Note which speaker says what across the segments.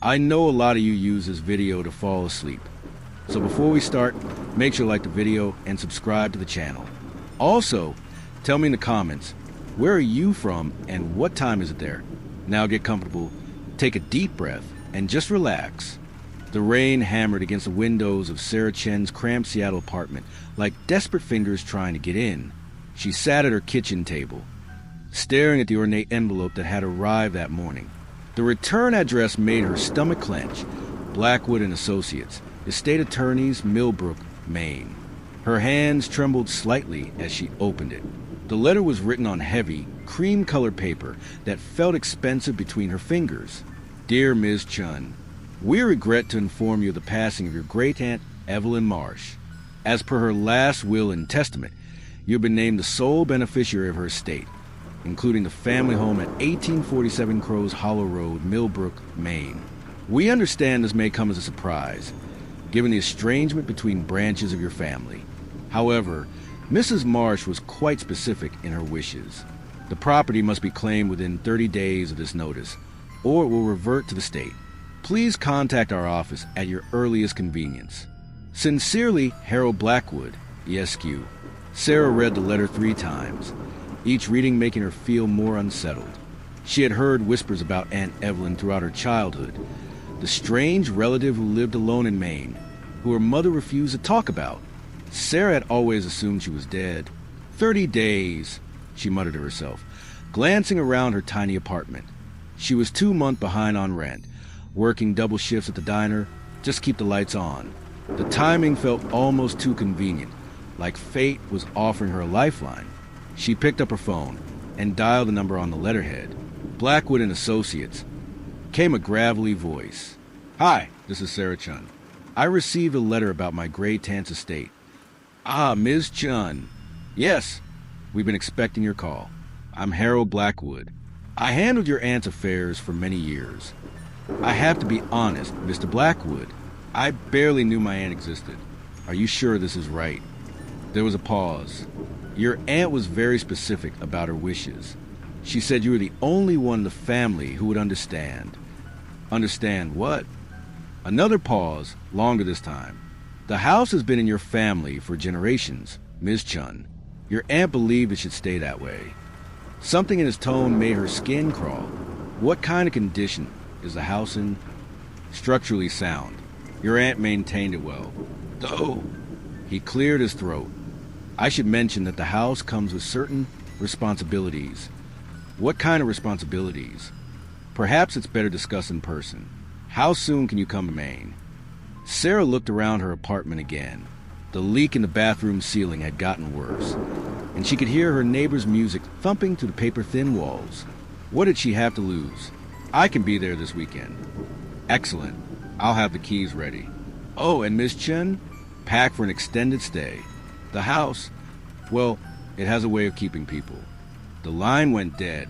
Speaker 1: I know a lot of you use this video to fall asleep. So before we start, make sure to like the video and subscribe to the channel. Also, tell me in the comments, where are you from and what time is it there? Now get comfortable, take a deep breath, and just relax. The rain hammered against the windows of Sarah Chen's cramped Seattle apartment like desperate fingers trying to get in. She sat at her kitchen table, staring at the ornate envelope that had arrived that morning. The return address made her stomach clench. Blackwood and Associates, Estate Attorneys, Millbrook, Maine. Her hands trembled slightly as she opened it. The letter was written on heavy, cream-colored paper that felt expensive between her fingers. Dear Ms. Chun, we regret to inform you of the passing of your great-aunt, Evelyn Marsh. As per her last will and testament, you have been named the sole beneficiary of her estate, including the family home at 1847 Crows Hollow Road, Millbrook, Maine. We understand this may come as a surprise, given the estrangement between branches of your family. However, Mrs. Marsh was quite specific in her wishes. The property must be claimed within 30 days of this notice, or it will revert to the state. Please contact our office at your earliest convenience. Sincerely, Harold Blackwood, ESQ. Sarah read the letter 3 times, each reading making her feel more unsettled. She had heard whispers about Aunt Evelyn throughout her childhood, the strange relative who lived alone in Maine, who her mother refused to talk about. Sarah had always assumed she was dead. 30 days, she muttered to herself, glancing around her tiny apartment. She was 2 months behind on rent, working double shifts at the diner, just keep the lights on. The timing felt almost too convenient, like fate was offering her a lifeline. She picked up her phone and dialed the number on the letterhead. Blackwood and Associates. Came a gravelly voice. Hi, this is Sarah Chun. I received a letter about my great-aunt's estate. Ah, Ms. Chun. Yes, we've been expecting your call. I'm Harold Blackwood. I handled your aunt's affairs for many years. I have to be honest, Mr. Blackwood. I barely knew my aunt existed. Are you sure this is right? There was a pause. Your aunt was very specific about her wishes. She said you were the only one in the family who would understand. Understand what? Another pause, longer this time. The house has been in your family for generations, Ms. Chun. Your aunt believed it should stay that way. Something in his tone made her skin crawl. What kind of condition is the house in? Structurally sound. Your aunt maintained it well. Though, he cleared his throat. I should mention that the house comes with certain responsibilities. What kind of responsibilities? Perhaps it's better discussed in person. How soon can you come to Maine? Sarah looked around her apartment again. The leak in the bathroom ceiling had gotten worse, and she could hear her neighbor's music thumping through the paper-thin walls. What did she have to lose? I can be there this weekend. Excellent. I'll have the keys ready. Oh, and Miss Chen? Pack for an extended stay. The house, well, it has a way of keeping people. The line went dead.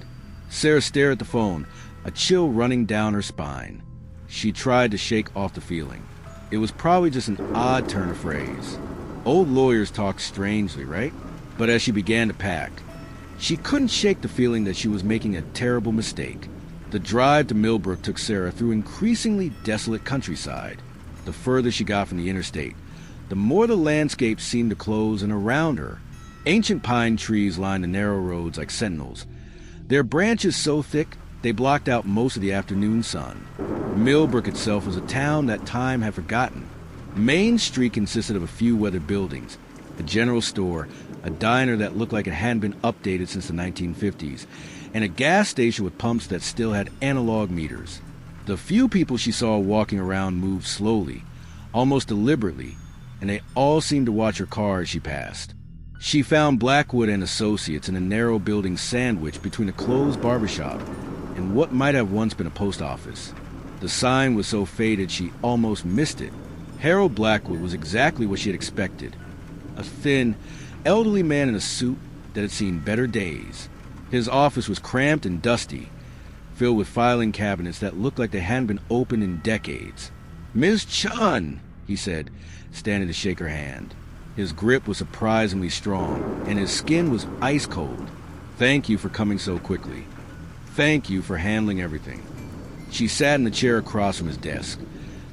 Speaker 1: Sarah stared at the phone, a chill running down her spine. She tried to shake off the feeling. It was probably just an odd turn of phrase. Old lawyers talk strangely, right? But as she began to pack, she couldn't shake the feeling that she was making a terrible mistake. The drive to Millbrook took Sarah through increasingly desolate countryside. The further she got from the interstate, the more the landscape seemed to close in around her. Ancient pine trees lined the narrow roads like sentinels, their branches so thick they blocked out most of the afternoon sun. Millbrook itself was a town that time had forgotten. Main Street consisted of a few weathered buildings, a general store, a diner that looked like it hadn't been updated since the 1950s, and a gas station with pumps that still had analog meters. The few people she saw walking around moved slowly, almost deliberately, and they all seemed to watch her car as she passed. She found Blackwood and Associates in a narrow building sandwiched between a closed barbershop and what might have once been a post office. The sign was so faded she almost missed it. Harold Blackwood was exactly what she had expected. A thin, elderly man in a suit that had seen better days. His office was cramped and dusty, filled with filing cabinets that looked like they hadn't been opened in decades. "Miss Chun," he said, standing to shake her hand. His grip was surprisingly strong, and his skin was ice cold. "Thank you for coming so quickly. Thank you for handling everything." She sat in the chair across from his desk,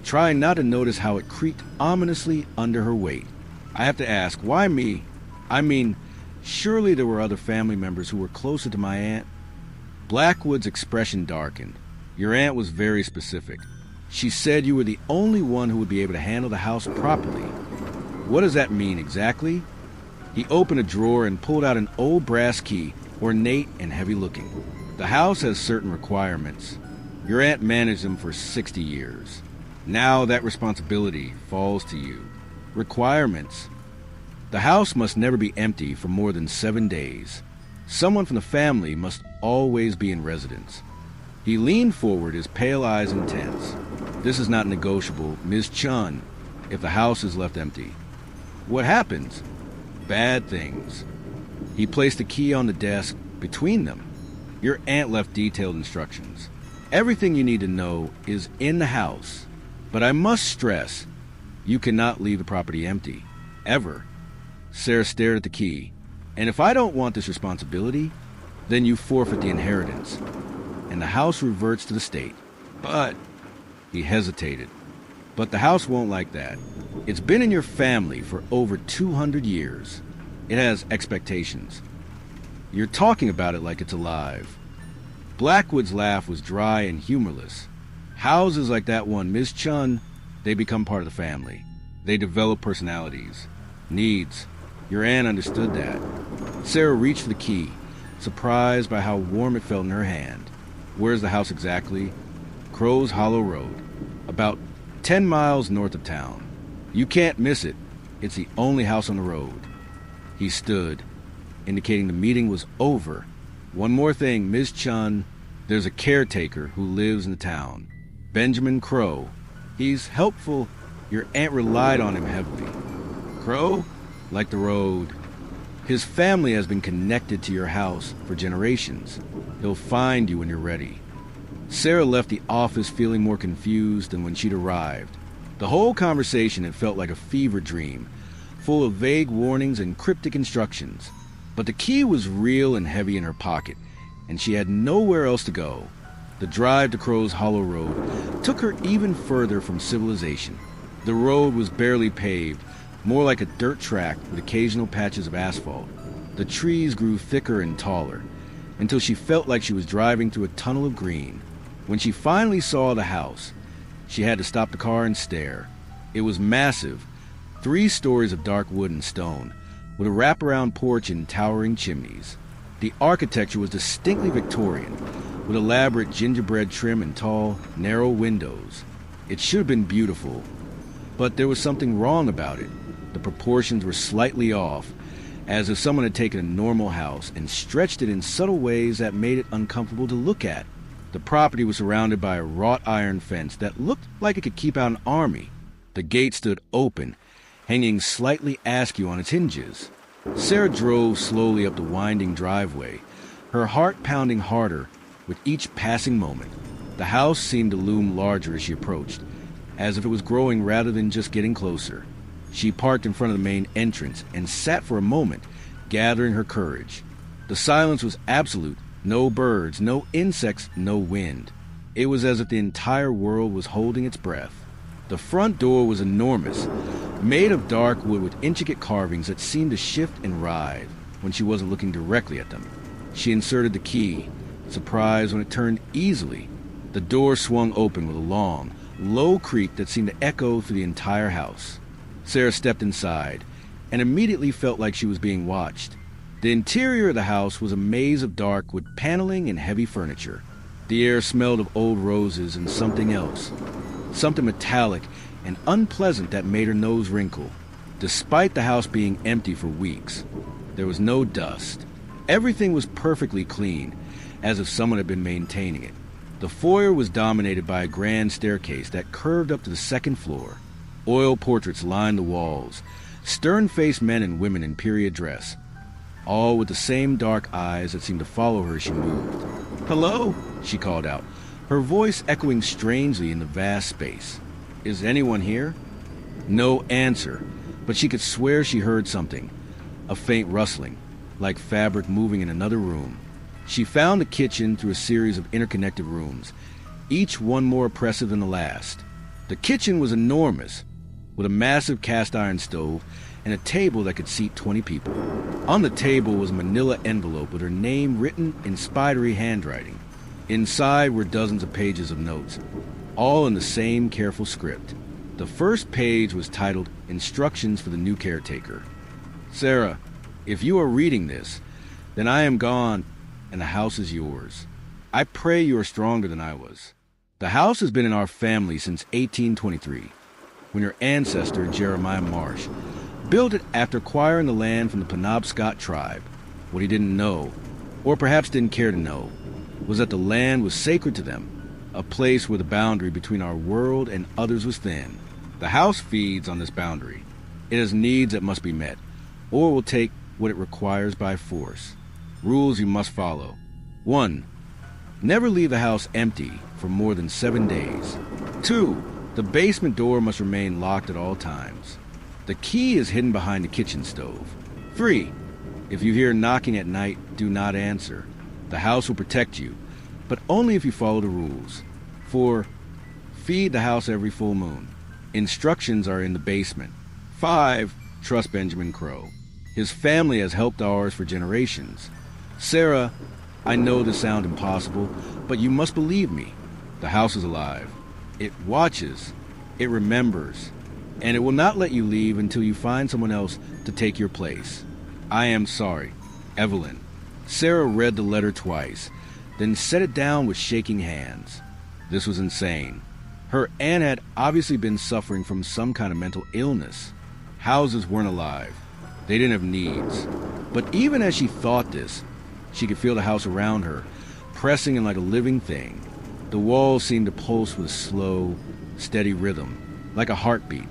Speaker 1: trying not to notice how it creaked ominously under her weight. I have to ask, why me? I mean, surely there were other family members who were closer to my aunt. Blackwood's expression darkened. Your aunt was very specific. She said you were the only one who would be able to handle the house properly. What does that mean exactly? He opened a drawer and pulled out an old brass key, ornate and heavy-looking. The house has certain requirements. Your aunt managed them for 60 years. Now that responsibility falls to you. Requirements. The house must never be empty for more than 7 days. Someone from the family must always be in residence. He leaned forward, his pale eyes intense. This is not negotiable, Ms. Chun, if the house is left empty. What happens? Bad things. He placed the key on the desk between them. Your aunt left detailed instructions. Everything you need to know is in the house. But I must stress, you cannot leave the property empty. Ever. Sarah stared at the key. And if I don't want this responsibility, then you forfeit the inheritance. And the house reverts to the state. But, he hesitated. But the house won't like that. It's been in your family for over 200 years. It has expectations. You're talking about it like it's alive. Blackwood's laugh was dry and humorless. Houses like that one, Ms. Chun, they become part of the family. They develop personalities, needs. Your aunt understood that. Sarah reached for the key, surprised by how warm it felt in her hand. Where's the house exactly? Crow's Hollow Road, about 10 miles north of town. You can't miss it. It's the only house on the road. He stood, indicating the meeting was over. One more thing, Ms. Chun, there's a caretaker who lives in the town. Benjamin Crow. He's helpful. Your aunt relied on him heavily. Crow? Like the road. His family has been connected to your house for generations. He'll find you when you're ready. Sarah left the office feeling more confused than when she'd arrived. The whole conversation had felt like a fever dream, full of vague warnings and cryptic instructions. But the key was real and heavy in her pocket, and she had nowhere else to go. The drive to Crow's Hollow Road took her even further from civilization. The road was barely paved, more like a dirt track with occasional patches of asphalt. The trees grew thicker and taller, until she felt like she was driving through a tunnel of green. When she finally saw the house, she had to stop the car and stare. It was massive, 3 stories of dark wood and stone, with a wraparound porch and towering chimneys. The architecture was distinctly Victorian, with elaborate gingerbread trim and tall, narrow windows. It should have been beautiful, but there was something wrong about it. The proportions were slightly off, as if someone had taken a normal house and stretched it in subtle ways that made it uncomfortable to look at. The property was surrounded by a wrought iron fence that looked like it could keep out an army. The gate stood open, hanging slightly askew on its hinges. Sarah drove slowly up the winding driveway, her heart pounding harder with each passing moment. The house seemed to loom larger as she approached, as if it was growing rather than just getting closer. She parked in front of the main entrance and sat for a moment, gathering her courage. The silence was absolute. No birds, no insects, no wind. It was as if the entire world was holding its breath. The front door was enormous, made of dark wood with intricate carvings that seemed to shift and writhe when she wasn't looking directly at them. She inserted the key, surprised when it turned easily. The door swung open with a long, low creak that seemed to echo through the entire house. Sarah stepped inside and immediately felt like she was being watched. The interior of the house was a maze of dark with paneling and heavy furniture. The air smelled of old roses and something else, something metallic and unpleasant that made her nose wrinkle. Despite the house being empty for weeks, there was no dust. Everything was perfectly clean, as if someone had been maintaining it. The foyer was dominated by a grand staircase that curved up to the second floor. Oil portraits lined the walls, stern-faced men and women in period dress, all with the same dark eyes that seemed to follow her as she moved. "Hello?" she called out, her voice echoing strangely in the vast space. "Is anyone here?" No answer, but she could swear she heard something, a faint rustling, like fabric moving in another room. She found the kitchen through a series of interconnected rooms, each one more oppressive than the last. The kitchen was enormous, with a massive cast-iron stove and a table that could seat 20 people. On the table was a manila envelope with her name written in spidery handwriting. Inside were dozens of pages of notes, all in the same careful script. The first page was titled Instructions for the New Caretaker. Sarah, if you are reading this, then I am gone and the house is yours. I pray you are stronger than I was. The house has been in our family since 1823, when your ancestor, Jeremiah Marsh, built it after acquiring the land from the Penobscot tribe. What he didn't know, or perhaps didn't care to know, was that the land was sacred to them, a place where the boundary between our world and others was thin. The house feeds on this boundary. It has needs that must be met, or will take what it requires by force. Rules you must follow. 1. Never leave the house empty for more than 7 days. 2. The basement door must remain locked at all times. The key is hidden behind the kitchen stove. 3. If you hear knocking at night, do not answer. The house will protect you, but only if you follow the rules. 4. Feed the house every full moon. Instructions are in the basement. 5. Trust Benjamin Crow. His family has helped ours for generations. Sarah, I know this sounds impossible, but you must believe me. The house is alive. It watches, it remembers, and it will not let you leave until you find someone else to take your place. I am sorry. Evelyn. Sarah read the letter twice, then set it down with shaking hands. This was insane. Her aunt had obviously been suffering from some kind of mental illness. Houses weren't alive. They didn't have needs. But even as she thought this, she could feel the house around her, pressing in like a living thing. The walls seemed to pulse with a slow, steady rhythm, like a heartbeat.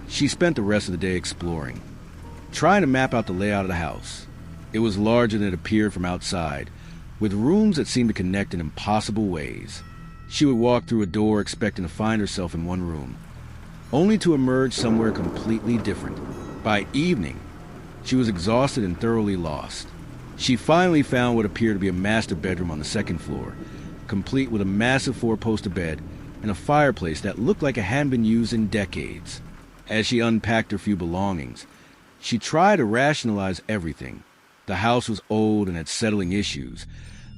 Speaker 1: She spent the rest of the day exploring, trying to map out the layout of the house. It was larger than it appeared from outside, with rooms that seemed to connect in impossible ways. She would walk through a door expecting to find herself in one room, only to emerge somewhere completely different. By evening, she was exhausted and thoroughly lost. She finally found what appeared to be a master bedroom on the second floor, complete with a massive four-poster bed and a fireplace that looked like it hadn't been used in decades. As she unpacked her few belongings, she tried to rationalize everything. The house was old and had settling issues.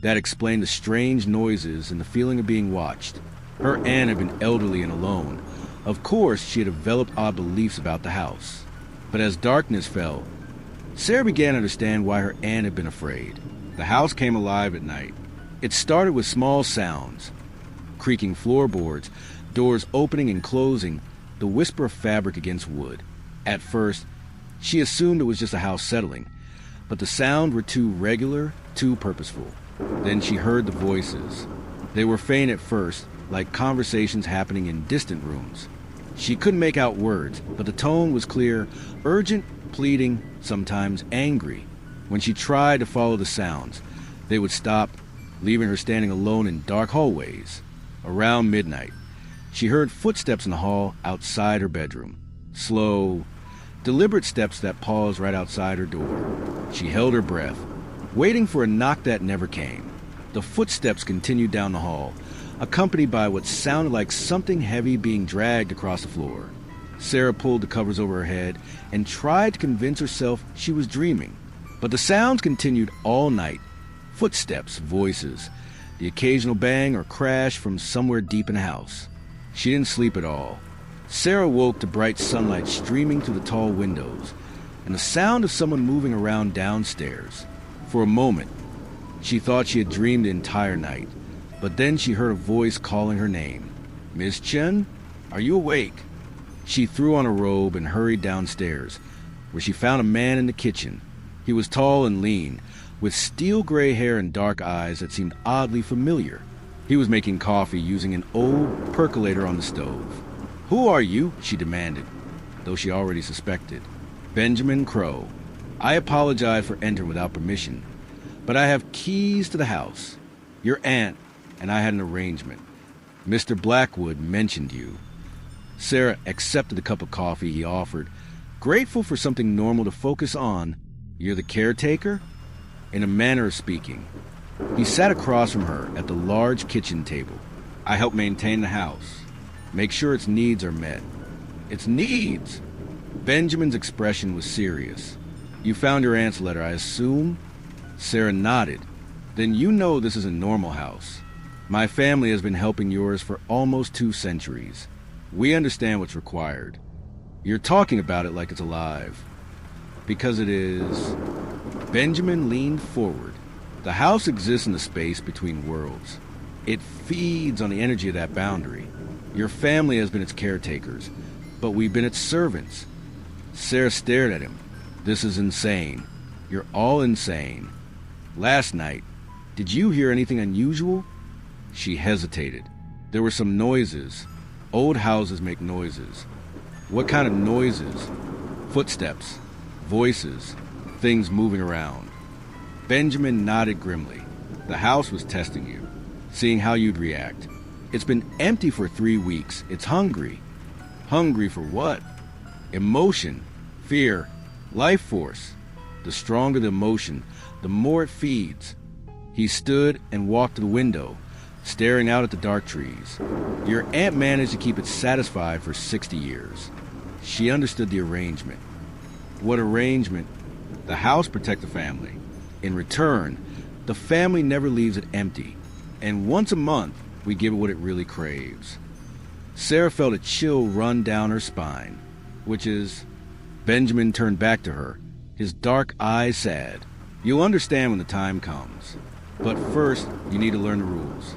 Speaker 1: That explained the strange noises and the feeling of being watched. Her aunt had been elderly and alone. Of course, she had developed odd beliefs about the house. But as darkness fell, Sarah began to understand why her aunt had been afraid. The house came alive at night. It started with small sounds, creaking floorboards, doors opening and closing, the whisper of fabric against wood. At first, she assumed it was just a house settling, but the sounds were too regular, too purposeful. Then she heard the voices. They were faint at first, like conversations happening in distant rooms. She couldn't make out words, but the tone was clear, urgent, pleading, sometimes angry. When she tried to follow the sounds, they would stop, leaving her standing alone in dark hallways. Around midnight, she heard footsteps in the hall outside her bedroom. Slow, deliberate steps that paused right outside her door. She held her breath, waiting for a knock that never came. The footsteps continued down the hall, accompanied by what sounded like something heavy being dragged across the floor. Sarah pulled the covers over her head and tried to convince herself she was dreaming. But the sounds continued all night. Footsteps, voices, the occasional bang or crash from somewhere deep in the house. She didn't sleep at all. Sarah woke to bright sunlight streaming through the tall windows and the sound of someone moving around downstairs. For a moment, she thought she had dreamed the entire night, but then she heard a voice calling her name. "Miss Chen, are you awake?" She threw on a robe and hurried downstairs, where she found a man in the kitchen. He was tall and lean, with steel gray hair and dark eyes that seemed oddly familiar. He was making coffee using an old percolator on the stove. "Who are you?" she demanded, though she already suspected. "Benjamin Crow. I apologize for entering without permission, but I have keys to the house. Your aunt and I had an arrangement. Mr. Blackwood mentioned you." Sarah accepted the cup of coffee he offered, grateful for something normal to focus on. "You're the caretaker?" In a manner of speaking. He sat across from her at the large kitchen table. I help maintain the house, make sure its needs are met. Its needs? Benjamin's expression was serious. You found your aunt's letter, I assume? Sarah nodded. Then you know this is a normal house. My family has been helping yours for almost 2 centuries. We understand what's required. You're talking about it like it's alive. Because it is. Benjamin leaned forward. The house exists in the space between worlds. It feeds on the energy of that boundary. Your family has been its caretakers, but we've been its servants. Sarah stared at him. This is insane. You're all insane. Last night, did you hear anything unusual? She hesitated. There were some noises. Old houses make noises. What kind of noises? Footsteps, voices, things moving around. Benjamin nodded grimly. The house was testing you, seeing how you'd react. It's been empty for 3 weeks. It's hungry. Hungry for what? Emotion, fear, life force. The stronger the emotion, the more it feeds. He stood and walked to the window, staring out at the dark trees. Your aunt managed to keep it satisfied for 60 years. She understood the arrangement. What arrangement? The house protects the family. In return, the family never leaves it empty. And once a month, we give it what it really craves. Sarah felt a chill run down her spine, which is... Benjamin turned back to her, his dark eyes sad. You'll understand when the time comes. But first, you need to learn the rules.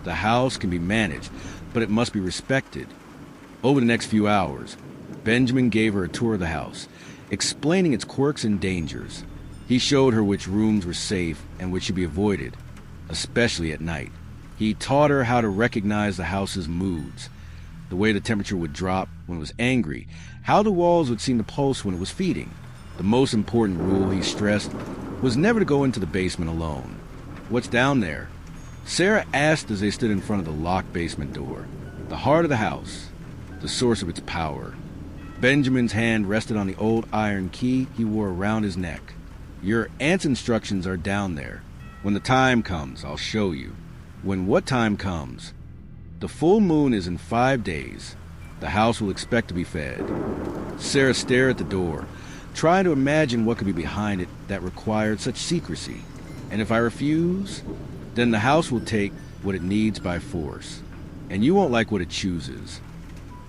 Speaker 1: The house can be managed, but it must be respected. Over the next few hours, Benjamin gave her a tour of the house, explaining its quirks and dangers. He showed her which rooms were safe and which should be avoided, especially at night. He taught her how to recognize the house's moods, the way the temperature would drop when it was angry, how the walls would seem to pulse when it was feeding. The most important rule, he stressed, was never to go into the basement alone. What's down there? Sarah asked as they stood in front of the locked basement door. The heart of the house, the source of its power. Benjamin's hand rested on the old iron key he wore around his neck. Your aunt's instructions are down there. When the time comes, I'll show you. When what time comes? The full moon is in 5 days. The house will expect to be fed. Sarah stared at the door, trying to imagine what could be behind it that required such secrecy. And if I refuse, then the house will take what it needs by force, and you won't like what it chooses.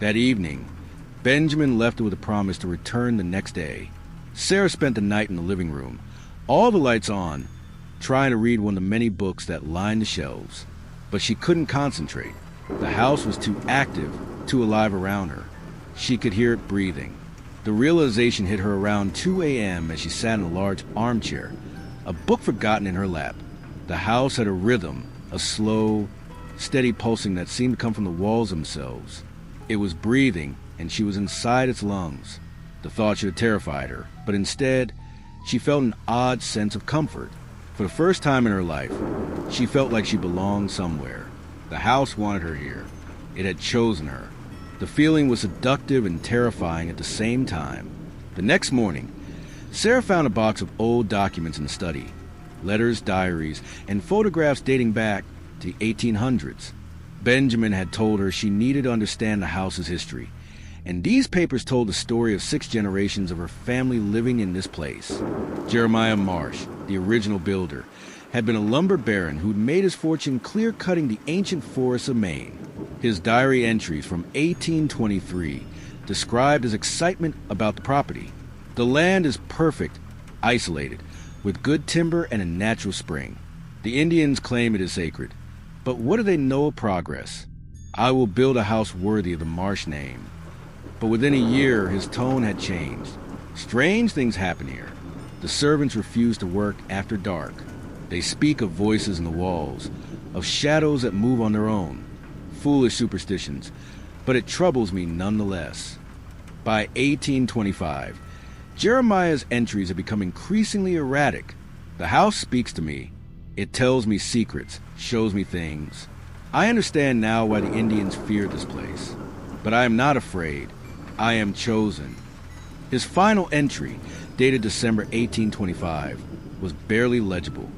Speaker 1: That evening, Benjamin left her with a promise to return the next day. Sarah spent the night in the living room, all the lights on, trying to read one of the many books that lined the shelves. But she couldn't concentrate. The house was too active, too alive around her. She could hear it breathing. The realization hit her around 2 a.m. as she sat in a large armchair, a book forgotten in her lap. The house had a rhythm, a slow, steady pulsing that seemed to come from the walls themselves. It was breathing, and she was inside its lungs. The thought should have terrified her, but instead, she felt an odd sense of comfort. For the first time in her life, she felt like she belonged somewhere. The house wanted her here. It had chosen her. The feeling was seductive and terrifying at the same time. The next morning, Sarah found a box of old documents in the study. Letters, diaries, and photographs dating back to the 1800s. Benjamin had told her she needed to understand the house's history, and these papers told the story of 6 generations of her family living in this place. Jeremiah Marsh, the original builder, had been a lumber baron who'd made his fortune clear-cutting the ancient forests of Maine. His diary entries from 1823 described his excitement about the property. The land is perfect, isolated, with good timber and a natural spring. The Indians claim it is sacred. But what do they know of progress? I will build a house worthy of the Marsh name. But within a year, his tone had changed. Strange things happen here. The servants refuse to work after dark. They speak of voices in the walls, of shadows that move on their own. Foolish superstitions, but it troubles me nonetheless. By 1825, Jeremiah's entries have become increasingly erratic. The house speaks to me. It tells me secrets, shows me things. I understand now why the Indians feared this place. But I am not afraid. I am chosen. His final entry, dated December 1825, was barely legible.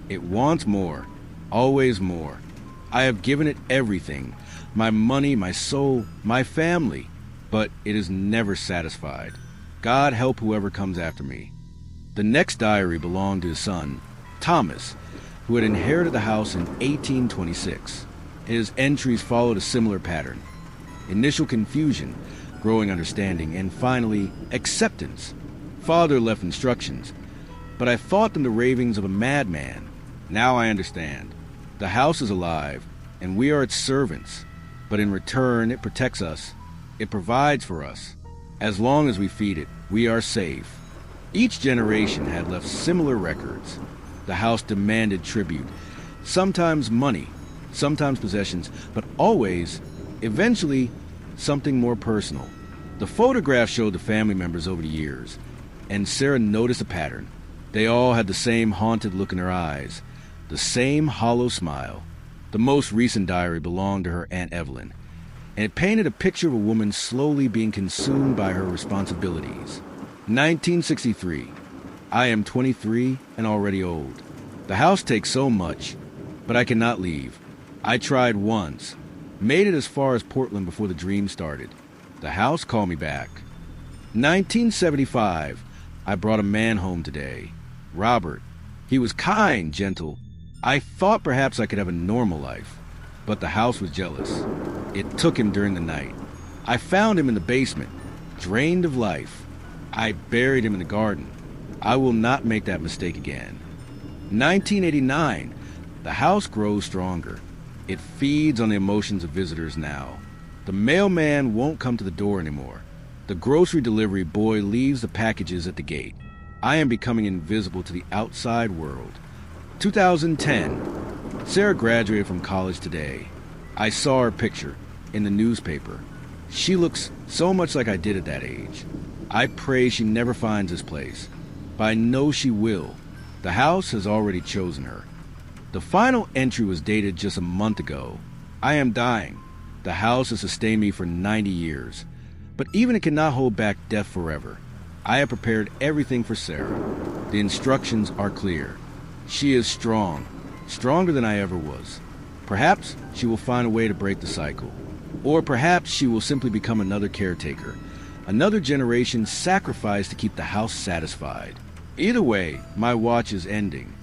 Speaker 1: It wants more, always more. I have given it everything, my money, my soul, my family, but it is never satisfied. God help whoever comes after me. The next diary belonged to his son, Thomas, who had inherited the house in 1826. His entries followed a similar pattern. Initial confusion, growing understanding, and finally, acceptance. Father left instructions, but I thought them the ravings of a madman. Now I understand. The house is alive, and we are its servants, but in return it protects us. It provides for us. As long as we feed it, we are safe. Each generation had left similar records. The house demanded tribute, sometimes money, sometimes possessions, but always, eventually, something more personal. The photographs showed the family members over the years, and Sarah noticed a pattern. They all had the same haunted look in their eyes, the same hollow smile. The most recent diary belonged to her Aunt Evelyn, and it painted a picture of a woman slowly being consumed by her responsibilities. 1963. I am 23 and already old. The house takes so much, but I cannot leave. I tried once, made it as far as Portland before the dream started. The house called me back. 1975. I brought a man home today. Robert. He was kind, gentle. I thought perhaps I could have a normal life, but the house was jealous. It took him during the night. I found him in the basement, drained of life. I buried him in the garden. I will not make that mistake again. 1989. The house grows stronger. It feeds on the emotions of visitors now. The mailman won't come to the door anymore. The grocery delivery boy leaves the packages at the gate. I am becoming invisible to the outside world. 2010. Sarah graduated from college today. I saw her picture in the newspaper. She looks so much like I did at that age. I pray she never finds this place, but I know she will. The house has already chosen her. The final entry was dated just a month ago. I am dying. The house has sustained me for 90 years, but even it cannot hold back death forever. I have prepared everything for Sarah. The instructions are clear. She is strong, stronger than I ever was. Perhaps she will find a way to break the cycle. Or perhaps she will simply become another caretaker, another generation sacrificed to keep the house satisfied. Either way, my watch is ending.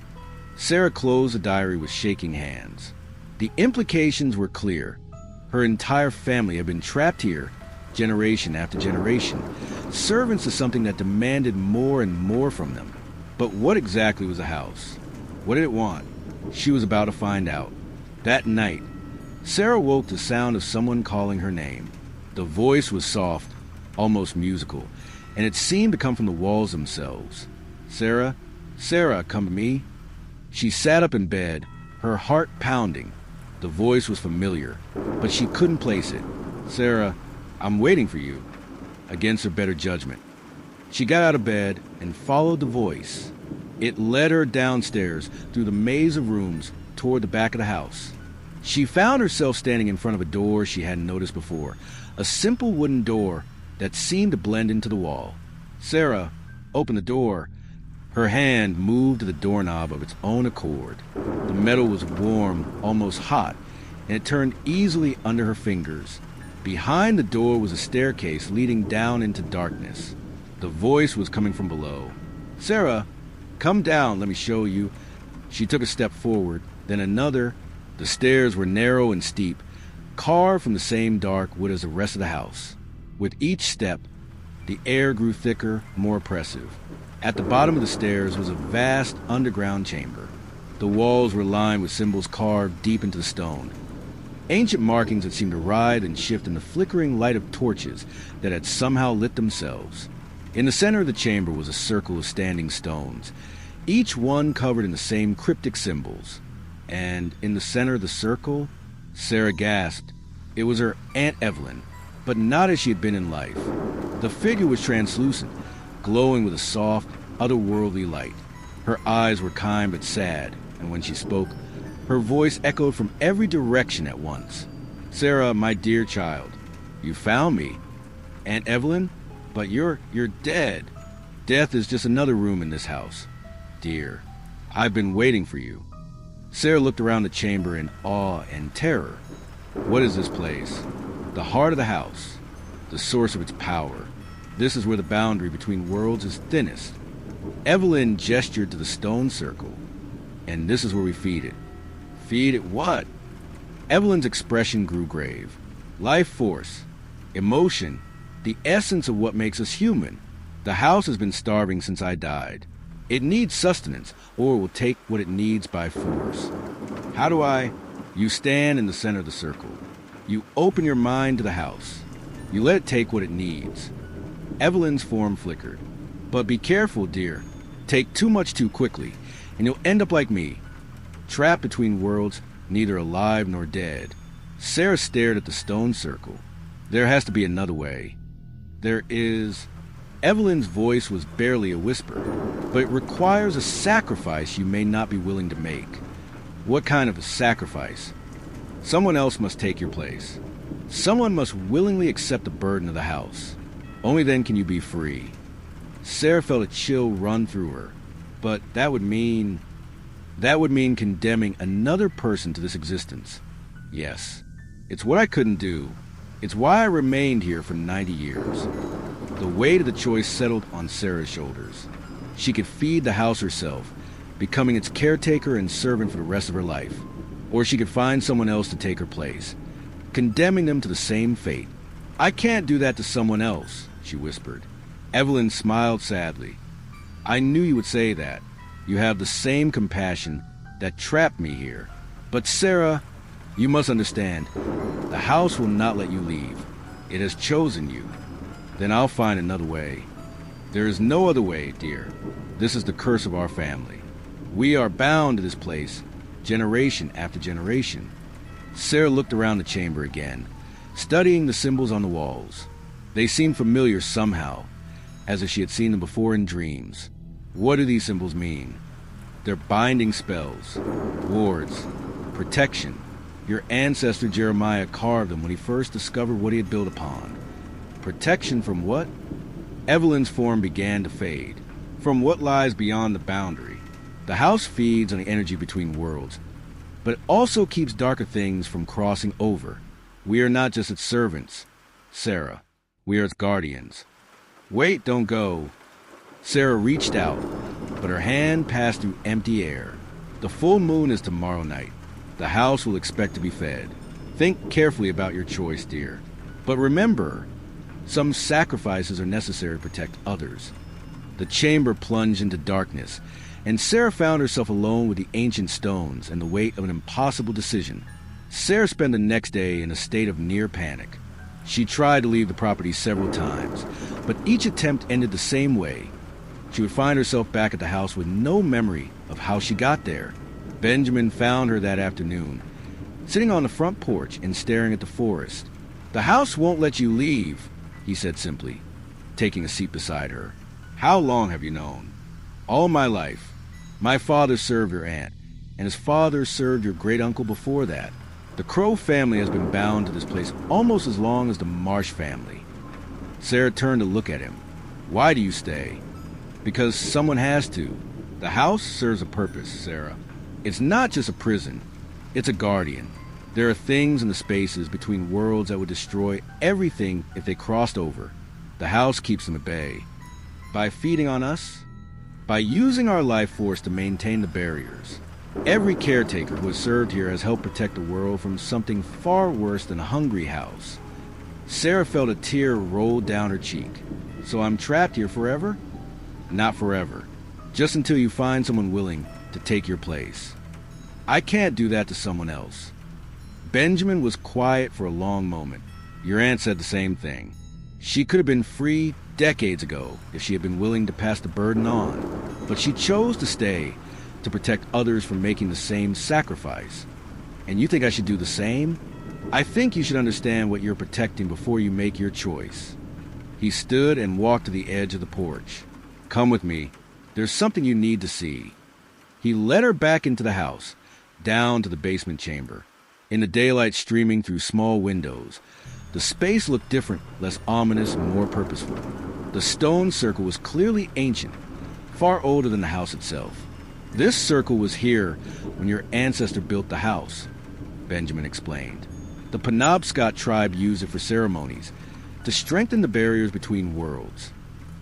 Speaker 1: Sarah closed the diary with shaking hands. The implications were clear. Her entire family had been trapped here, generation after generation, servants to something that demanded more and more from them. But what exactly was the house? What did it want? She was about to find out. That night, Sarah woke to the sound of someone calling her name. The voice was soft, almost musical, and it seemed to come from the walls themselves. Sarah, Sarah, come to me. She sat up in bed, her heart pounding. The voice was familiar, but she couldn't place it. Sarah, I'm waiting for you. Against her better judgment, she got out of bed and followed the voice. It led her downstairs through the maze of rooms toward the back of the house. She found herself standing in front of a door she hadn't noticed before, a simple wooden door that seemed to blend into the wall. Sarah opened the door. Her hand moved to the doorknob of its own accord. The metal was warm, almost hot, and it turned easily under her fingers. Behind the door was a staircase leading down into darkness. The voice was coming from below. Sarah, come down, let me show you. She took a step forward, then another. The stairs were narrow and steep, carved from the same dark wood as the rest of the house. With each step, the air grew thicker, more oppressive. At the bottom of the stairs was a vast underground chamber. The walls were lined with symbols carved deep into the stone. Ancient markings that seemed to writhe and shift in the flickering light of torches that had somehow lit themselves. In the center of the chamber was a circle of standing stones, each one covered in the same cryptic symbols. And in the center of the circle, Sarah gasped. It was her Aunt Evelyn, but not as she had been in life. The figure was translucent, glowing with a soft, otherworldly light. Her eyes were kind but sad, and when she spoke, her voice echoed from every direction at once. Sarah, my dear child, you found me. Aunt Evelyn? But you're dead. Death is just another room in this house. Dear, I've been waiting for you. Sarah looked around the chamber in awe and terror. What is this place? The heart of the house, the source of its power. This is where the boundary between worlds is thinnest. Evelyn gestured to the stone circle. And this is where we feed it. Feed it what? Evelyn's expression grew grave. Life force, emotion, the essence of what makes us human. The house has been starving since I died. It needs sustenance, or it will take what it needs by force. How do I? You stand in the center of the circle. You open your mind to the house. You let it take what it needs. Evelyn's form flickered. But be careful, dear. Take too much too quickly, and you'll end up like me, trapped between worlds, neither alive nor dead. Sarah stared at the stone circle. There has to be another way. There is... Evelyn's voice was barely a whisper, but it requires a sacrifice you may not be willing to make. What kind of a sacrifice? Someone else must take your place. Someone must willingly accept the burden of the house. Only then can you be free. Sarah felt a chill run through her, but that would mean condemning another person to this existence. Yes, it's what I couldn't do. It's why I remained here for 90 years. The weight of the choice settled on Sarah's shoulders. She could feed the house herself, becoming its caretaker and servant for the rest of her life. Or she could find someone else to take her place, condemning them to the same fate. I can't do that to someone else, she whispered. Evelyn smiled sadly. I knew you would say that. You have the same compassion that trapped me here. But Sarah, you must understand, the house will not let you leave. It has chosen you. Then I'll find another way. There is no other way, dear. This is the curse of our family. We are bound to this place, generation after generation. Sarah looked around the chamber again, studying the symbols on the walls. They seemed familiar somehow, as if she had seen them before in dreams. What do these symbols mean? They're binding spells, wards, protection. Your ancestor Jeremiah carved them when he first discovered what he had built upon. Protection from what? Evelyn's form began to fade. From what lies beyond the boundary. The house feeds on the energy between worlds, but it also keeps darker things from crossing over. We are not just its servants, Sarah. We are its guardians. Wait, don't go. Sarah reached out, but her hand passed through empty air. The full moon is tomorrow night. The house will expect to be fed. Think carefully about your choice, dear. But remember, some sacrifices are necessary to protect others. The chamber plunged into darkness, and Sarah found herself alone with the ancient stones and the weight of an impossible decision. Sarah spent the next day in a state of near panic. She tried to leave the property several times, but each attempt ended the same way. She would find herself back at the house with no memory of how she got there. Benjamin found her that afternoon, sitting on the front porch and staring at the forest. The house won't let you leave, he said simply, taking a seat beside her. How long have you known? All my life. My father served your aunt, and his father served your great-uncle before that. The Crow family has been bound to this place almost as long as the Marsh family. Sarah turned to look at him. Why do you stay? Because someone has to. The house serves a purpose, Sarah. It's not just a prison. It's a guardian. There are things in the spaces between worlds that would destroy everything if they crossed over. The house keeps them at bay. By feeding on us, by using our life force to maintain the barriers. Every caretaker who has served here has helped protect the world from something far worse than a hungry house. Sarah felt a tear roll down her cheek. So I'm trapped here forever? Not forever. Just until you find someone willing to take your place. I can't do that to someone else. Benjamin was quiet for a long moment. Your aunt said the same thing. She could have been free decades ago if she had been willing to pass the burden on. But she chose to stay to protect others from making the same sacrifice. And you think I should do the same? I think you should understand what you're protecting before you make your choice. He stood and walked to the edge of the porch. Come with me. There's something you need to see. He led her back into the house, down to the basement chamber. In the daylight streaming through small windows, the space looked different, less ominous, more purposeful. The stone circle was clearly ancient, far older than the house itself. This circle was here when your ancestor built the house, Benjamin explained. The Penobscot tribe used it for ceremonies, to strengthen the barriers between worlds.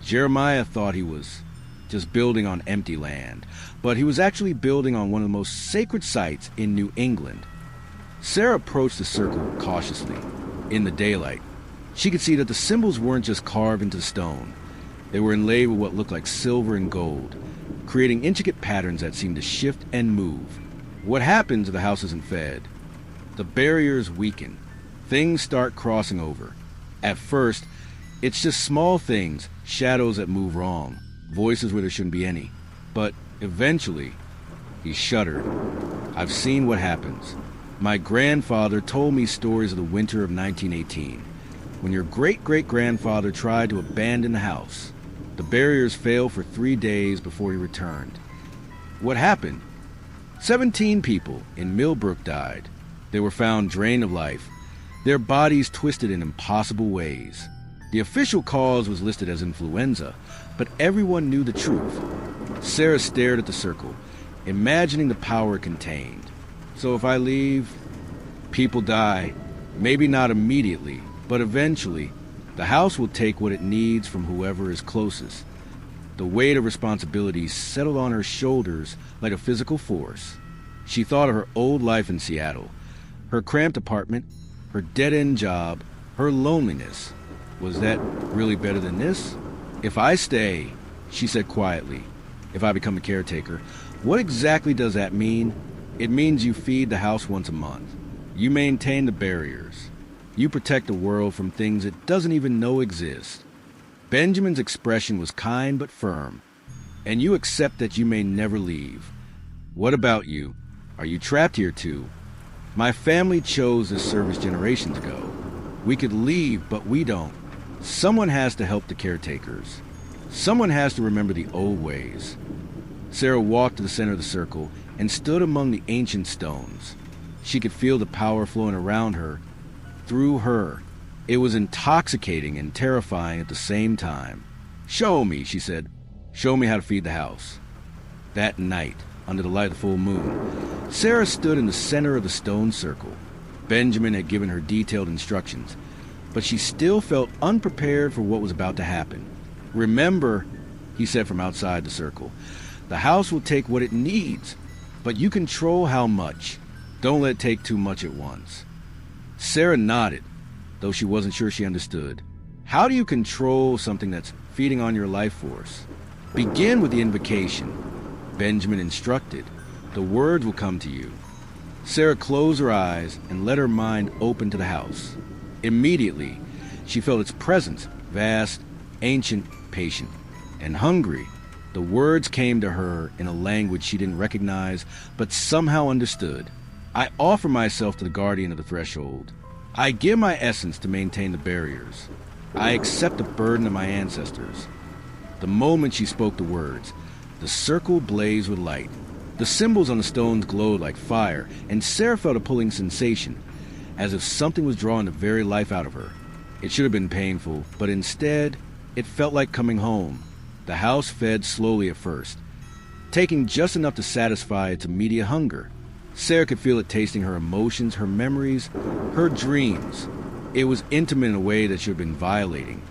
Speaker 1: Jeremiah thought he was just building on empty land, but he was actually building on one of the most sacred sites in New England. Sarah approached the circle cautiously. In the daylight, she could see that the symbols weren't just carved into stone. They were inlaid with what looked like silver and gold, creating intricate patterns that seemed to shift and move. What happens if the house isn't fed? The barriers weaken. Things start crossing over. At first, it's just small things, shadows that move wrong, voices where there shouldn't be any. But eventually, he shuddered. I've seen what happens. My grandfather told me stories of the winter of 1918, when your great-great-grandfather tried to abandon the house. The barriers failed for 3 days before he returned. What happened? 17 people in Millbrook died. They were found drained of life, their bodies twisted in impossible ways. The official cause was listed as influenza, but everyone knew the truth. Sarah stared at the circle, imagining the power it contained. So if I leave, people die. Maybe not immediately, but eventually, the house will take what it needs from whoever is closest. The weight of responsibility settled on her shoulders like a physical force. She thought of her old life in Seattle, her cramped apartment, her dead-end job, her loneliness. Was that really better than this? If I stay, she said quietly, if I become a caretaker, what exactly does that mean? It means you feed the house once a month. You maintain the barriers. You protect the world from things it doesn't even know exist. Benjamin's expression was kind but firm. And you accept that you may never leave. What about you? Are you trapped here too? My family chose this service generations ago. We could leave, but we don't. Someone has to help the caretakers. Someone has to remember the old ways. Sarah walked to the center of the circle and stood among the ancient stones. She could feel the power flowing around her, through her. It was intoxicating and terrifying at the same time. Show me, she said. Show me how to feed the house. That night, under the light of the full moon, Sarah stood in the center of the stone circle. Benjamin had given her detailed instructions, but she still felt unprepared for what was about to happen. Remember, he said from outside the circle, the house will take what it needs, but you control how much. Don't let it take too much at once. Sarah nodded, though she wasn't sure she understood. How do you control something that's feeding on your life force? Begin with the invocation. Benjamin instructed. The words will come to you. Sarah closed her eyes and let her mind open to the house. Immediately, she felt its presence, vast, ancient, patient, and hungry. The words came to her in a language she didn't recognize, but somehow understood. I offer myself to the guardian of the threshold. I give my essence to maintain the barriers. I accept the burden of my ancestors. The moment she spoke the words, the circle blazed with light. The symbols on the stones glowed like fire, and Sarah felt a pulling sensation, as if something was drawing the very life out of her. It should have been painful, but instead, it felt like coming home. The house fed slowly at first, taking just enough to satisfy its immediate hunger. Sarah could feel it tasting her emotions, her memories, her dreams. It was intimate in a way that should have been violating,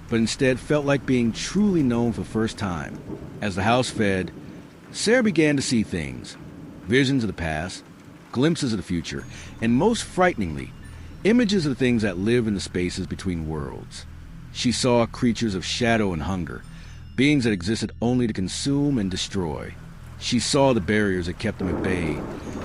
Speaker 1: but instead felt like being truly known for the first time. As the house fed, Sarah began to see things, visions of the past, glimpses of the future, and most frighteningly, images of the things that live in the spaces between worlds. She saw creatures of shadow and hunger, beings that existed only to consume and destroy. She saw the barriers that kept them at bay,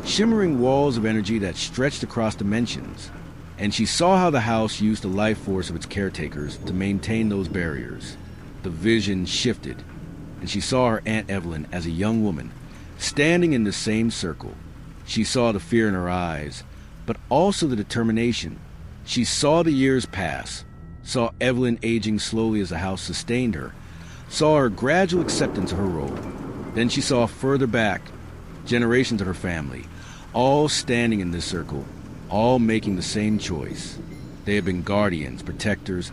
Speaker 1: shimmering walls of energy that stretched across dimensions. And she saw how the house used the life force of its caretakers to maintain those barriers. The vision shifted, and she saw her Aunt Evelyn as a young woman, standing in the same circle. She saw the fear in her eyes, but also the determination. She saw the years pass, saw Evelyn aging slowly as the house sustained her, saw her gradual acceptance of her role. Then she saw further back, generations of her family, all standing in this circle, all making the same choice. They had been guardians, protectors,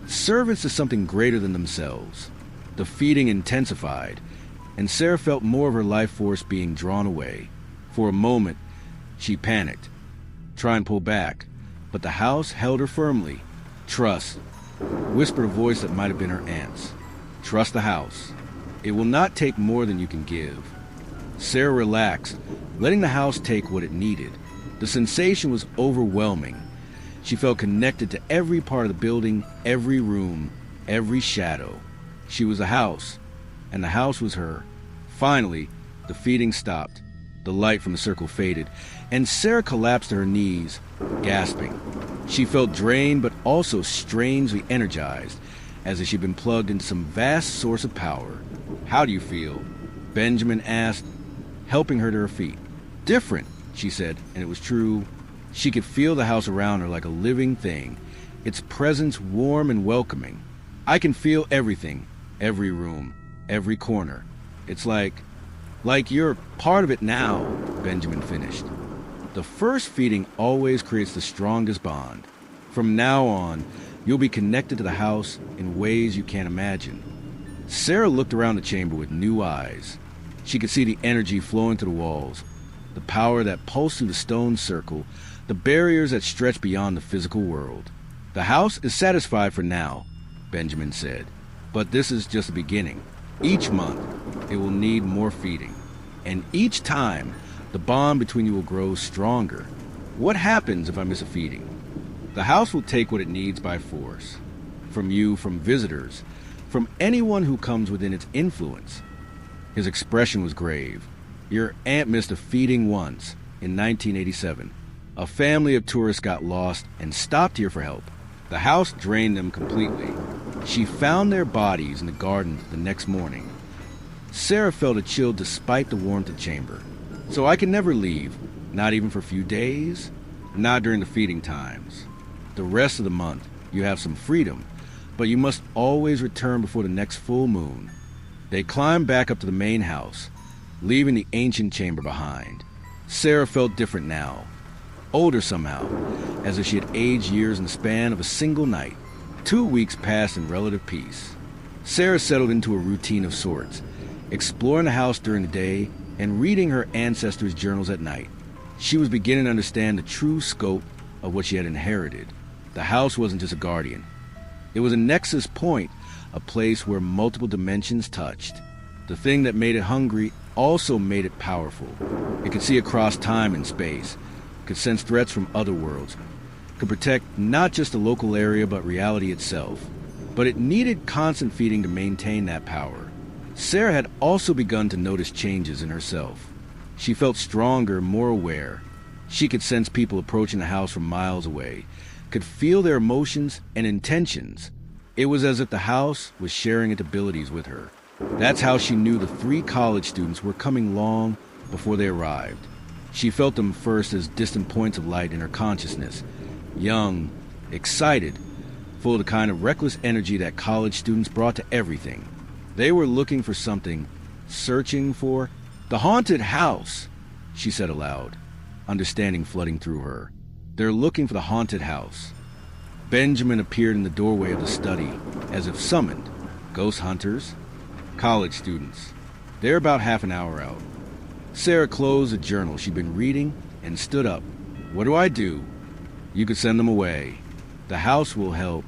Speaker 1: servants to something greater than themselves. The feeding intensified, and Sarah felt more of her life force being drawn away. For a moment, she panicked, trying to pull back, but the house held her firmly. "Trust," whispered a voice that might have been her aunt's. "Trust the house. It will not take more than you can give." Sarah relaxed, letting the house take what it needed. The sensation was overwhelming. She felt connected to every part of the building, every room, every shadow. She was the house, and the house was her. Finally, the feeding stopped. The light from the circle faded, and Sarah collapsed to her knees, gasping. She felt drained but also strangely energized, as if she'd been plugged into some vast source of power. "How do you feel?" Benjamin asked, helping her to her feet. "Different," she said, and it was true. She could feel the house around her like a living thing, its presence warm and welcoming. "I can feel everything, every room, every corner. It's like you're part of it now," Benjamin finished. "The first feeding always creates the strongest bond. From now on, you'll be connected to the house in ways you can't imagine." Sarah looked around the chamber with new eyes. She could see the energy flowing through the walls, the power that pulsed through the stone circle, the barriers that stretch beyond the physical world. "The house is satisfied for now," Benjamin said, "but this is just the beginning. Each month, it will need more feeding, and each time, the bond between you will grow stronger. What happens if I miss a feeding? The house will take what it needs by force. From you, from visitors, from anyone who comes within its influence." His expression was grave. "Your aunt missed a feeding once, in 1987. A family of tourists got lost and stopped here for help. The house drained them completely. She found their bodies in the garden the next morning." Sarah felt a chill despite the warmth of the chamber. "So I can never leave, not even for a few days?" "Not during the feeding times. The rest of the month, you have some freedom, but you must always return before the next full moon." They climbed back up to the main house, leaving the ancient chamber behind. Sarah felt different now, older somehow, as if she had aged years in the span of a single night. 2 weeks passed in relative peace. Sarah settled into a routine of sorts, exploring the house during the day and reading her ancestors' journals at night. She was beginning to understand the true scope of what she had inherited. The house wasn't just a guardian. It was a nexus point, a place where multiple dimensions touched. The thing that made it hungry also made it powerful. It could see across time and space, could sense threats from other worlds, could protect not just the local area but reality itself. But it needed constant feeding to maintain that power. Sarah had also begun to notice changes in herself. She felt stronger, more aware. She could sense people approaching the house from miles away, could feel their emotions and intentions. It was as if the house was sharing its abilities with her. That's how she knew the 3 college students were coming long before they arrived. She felt them first as distant points of light in her consciousness, young, excited, full of the kind of reckless energy that college students brought to everything. They were looking for something, searching for the haunted house, she said aloud, understanding flooding through her. They're looking for the haunted house. Benjamin appeared in the doorway of the study, as if summoned. Ghost hunters? College students. They're about half an hour out. Sarah closed a journal she'd been reading and stood up. "What do I do?" "You could send them away. The house will help.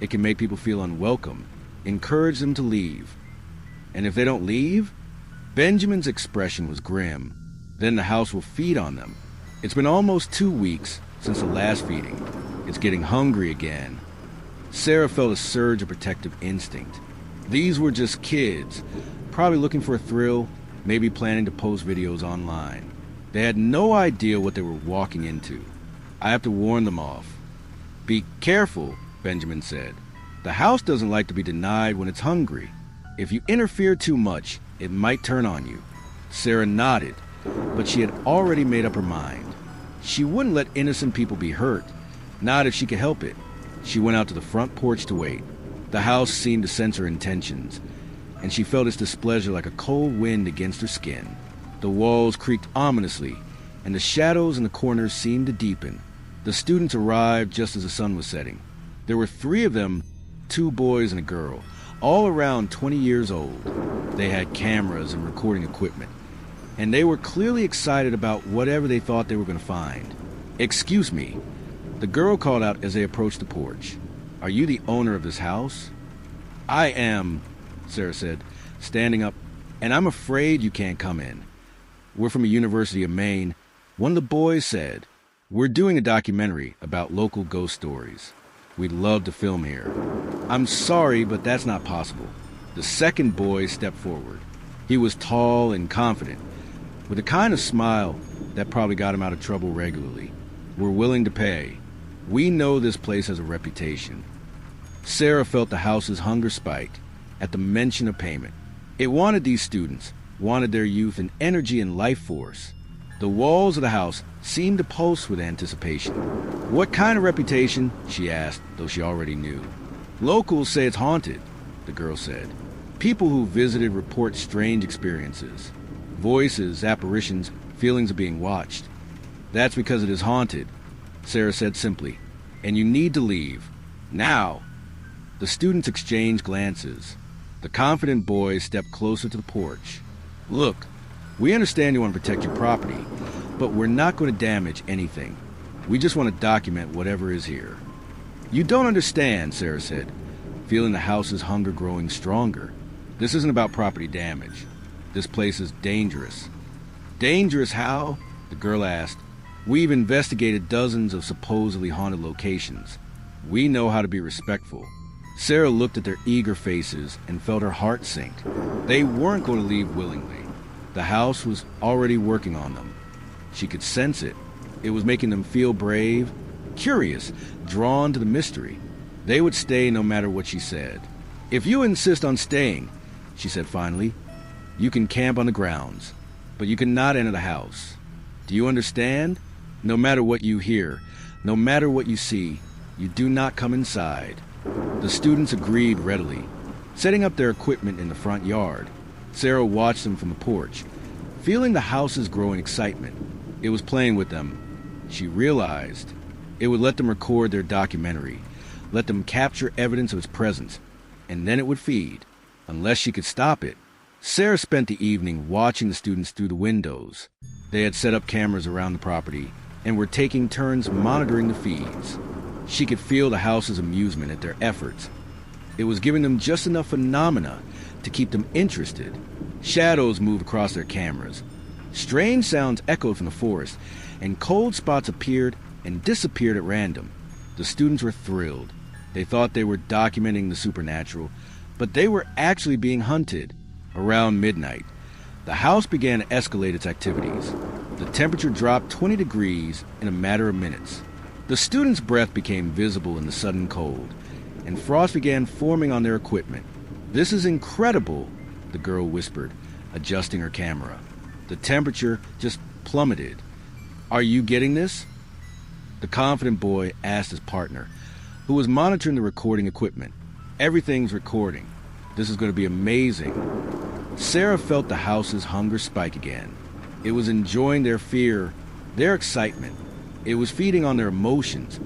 Speaker 1: It can make people feel unwelcome. Encourage them to leave." "And if they don't leave?" Benjamin's expression was grim. "Then the house will feed on them. It's been almost 2 weeks since the last feeding. It's getting hungry again." Sarah felt a surge of protective instinct. These were just kids, probably looking for a thrill, maybe planning to post videos online. They had no idea what they were walking into. "I have to warn them off." "Be careful," Benjamin said. "The house doesn't like to be denied when it's hungry. If you interfere too much, it might turn on you." Sarah nodded, but she had already made up her mind. She wouldn't let innocent people be hurt, not if she could help it. She went out to the front porch to wait. The house seemed to sense her intentions, and she felt its displeasure like a cold wind against her skin. The walls creaked ominously, and the shadows in the corners seemed to deepen. The students arrived just as the sun was setting. There were 3 of them, 2 boys and a girl, all around 20 years old. They had cameras and recording equipment, and they were clearly excited about whatever they thought they were going to find. "Excuse me," the girl called out as they approached the porch. "Are you the owner of this house?" "I am," Sarah said, standing up, "and I'm afraid you can't come in. We're from a University of Maine." One of the boys said, "We're doing a documentary about local ghost stories. We'd love to film here." "I'm sorry, but that's not possible." The second boy stepped forward. He was tall and confident, with a kind of smile that probably got him out of trouble regularly. "We're willing to pay. We know this place has a reputation." Sarah felt the house's hunger spike at the mention of payment. It wanted these students, wanted their youth and energy and life force. The walls of the house seemed to pulse with anticipation. "What kind of reputation?" she asked, though she already knew. "Locals say it's haunted," the girl said. "People who visited report strange experiences. Voices, apparitions, feelings of being watched. That's because it is haunted," Sarah said simply. "And you need to leave. Now." The students exchanged glances. The confident boy stepped closer to the porch. "Look, we understand you want to protect your property, but we're not going to damage anything. We just want to document whatever is here." "You don't understand," Sarah said, feeling the house's hunger growing stronger. "This isn't about property damage. This place is dangerous." "Dangerous how?" the girl asked. "We've investigated dozens of supposedly haunted locations. We know how to be respectful." Sarah looked at their eager faces and felt her heart sink. They weren't going to leave willingly. The house was already working on them. She could sense it. It was making them feel brave, curious, drawn to the mystery. They would stay no matter what she said. "If you insist on staying," she said finally, "you can camp on the grounds, but you cannot enter the house. Do you understand? No matter what you hear, no matter what you see, you do not come inside." The students agreed readily, setting up their equipment in the front yard. Sarah watched them from the porch, feeling the house's growing excitement. It was playing with them. She realized it would let them record their documentary, let them capture evidence of its presence, and then it would feed, unless she could stop it. Sarah spent the evening watching the students through the windows. They had set up cameras around the property and were taking turns monitoring the feeds. She could feel the house's amusement at their efforts. It was giving them just enough phenomena to keep them interested. Shadows moved across their cameras. Strange sounds echoed from the forest, and cold spots appeared and disappeared at random. The students were thrilled. They thought they were documenting the supernatural, but they were actually being hunted. Around midnight, the house began to escalate its activities. The temperature dropped 20 degrees in a matter of minutes. The students' breath became visible in the sudden cold, and frost began forming on their equipment. "This is incredible," the girl whispered, adjusting her camera. The temperature just plummeted. "Are you getting this?" The confident boy asked his partner, who was monitoring the recording equipment. "Everything's recording. This is going to be amazing." Sarah felt the house's hunger spike again. It was enjoying their fear, their excitement. It was feeding on their emotions,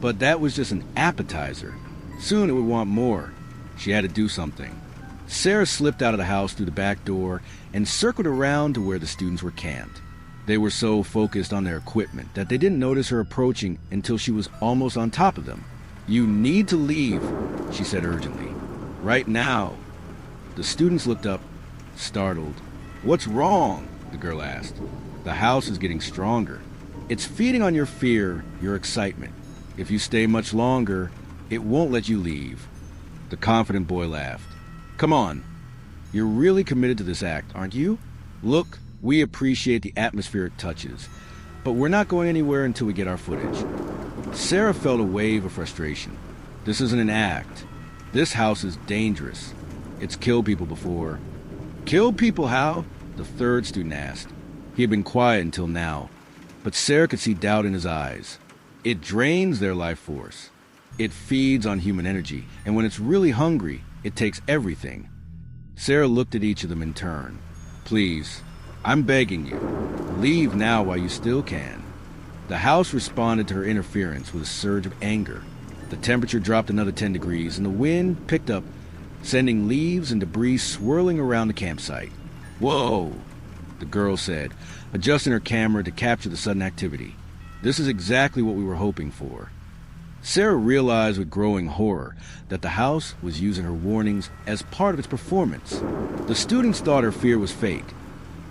Speaker 1: but that was just an appetizer. Soon it would want more. She had to do something. Sarah slipped out of the house through the back door and circled around to where the students were camped. They were so focused on their equipment that they didn't notice her approaching until she was almost on top of them. "You need to leave," she said urgently. "Right now." The students looked up, startled. "What's wrong?" the girl asked. "The house is getting stronger. It's feeding on your fear, your excitement. If you stay much longer, it won't let you leave." The confident boy laughed. "Come on. You're really committed to this act, aren't you? Look, we appreciate the atmosphere it touches, but we're not going anywhere until we get our footage." Sarah felt a wave of frustration. This isn't an act. This house is dangerous. It's killed people before. "Killed people how?" the third student asked. He had been quiet until now, but Sarah could see doubt in his eyes. "It drains their life force. It feeds on human energy, and when it's really hungry, it takes everything." Sarah looked at each of them in turn. "Please, I'm begging you, leave now while you still can." The house responded to her interference with a surge of anger. The temperature dropped another 10 degrees, and the wind picked up, sending leaves and debris swirling around the campsite. "Whoa," the girl said, adjusting her camera to capture the sudden activity. "This is exactly what we were hoping for." Sarah realized with growing horror that the house was using her warnings as part of its performance. The students thought her fear was fake,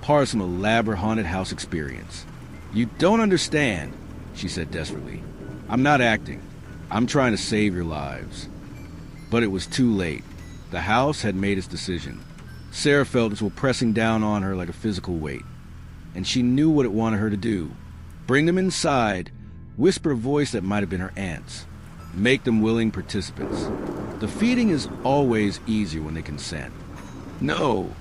Speaker 1: part of some elaborate haunted house experience. "You don't understand," she said desperately. "I'm not acting. I'm trying to save your lives." But it was too late. The house had made its decision. Sarah felt its will pressing down on her like a physical weight, and she knew what it wanted her to do. Bring them inside, whisper a voice that might have been her aunt's. Make them willing participants. The feeding is always easier when they consent. "No,"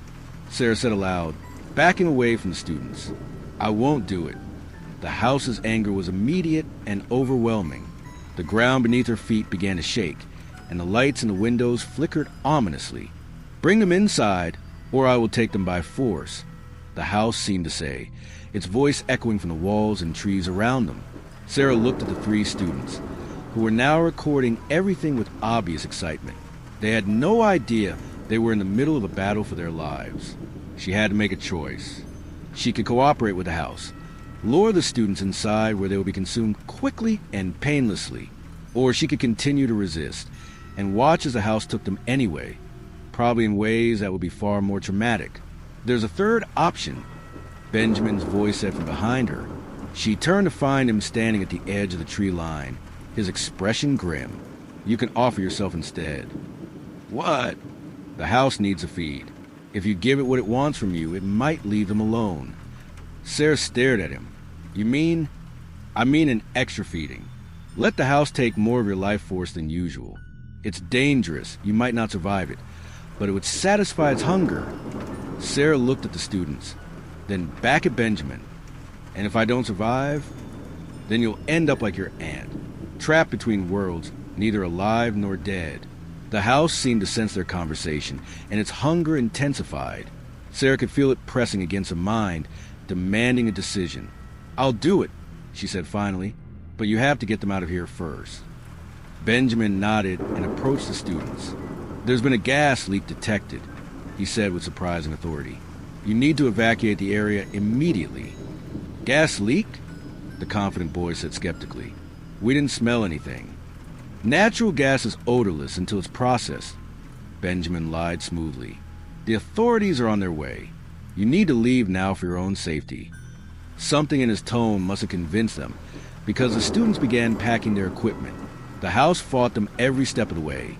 Speaker 1: Sarah said aloud, backing away from the students. "I won't do it." The house's anger was immediate and overwhelming. The ground beneath her feet began to shake, and the lights in the windows flickered ominously. "Bring them inside, or I will take them by force," the house seemed to say, its voice echoing from the walls and trees around them. Sarah looked at the three students, who were now recording everything with obvious excitement. They had no idea they were in the middle of a battle for their lives. She had to make a choice. She could cooperate with the house, lure the students inside where they would be consumed quickly and painlessly, or she could continue to resist and watch as the house took them anyway, probably in ways that would be far more traumatic. "There's a third option," Benjamin's voice said from behind her. She turned to find him standing at the edge of the tree line, his expression grim. "You can offer yourself instead." "What?" "The house needs a feed. If you give it what it wants from you, it might leave them alone." Sarah stared at him. "You mean?" "I mean an extra feeding. Let the house take more of your life force than usual. It's dangerous, you might not survive it, but it would satisfy its hunger." Sarah looked at the students, then back at Benjamin. "And if I don't survive, then you'll end up like your aunt, trapped between worlds, neither alive nor dead." The house seemed to sense their conversation, and its hunger intensified. Sarah could feel it pressing against her mind, demanding a decision. "I'll do it," she said finally, "but you have to get them out of here first." Benjamin nodded and approached the students. "There's been a gas leak detected," he said with surprising authority. "You need to evacuate the area immediately." "Gas leak?" the confident boy said skeptically. "We didn't smell anything." "Natural gas is odorless until it's processed," Benjamin lied smoothly. "The authorities are on their way. You need to leave now for your own safety." Something in his tone must have convinced them, because the students began packing their equipment. The house fought them every step of the way,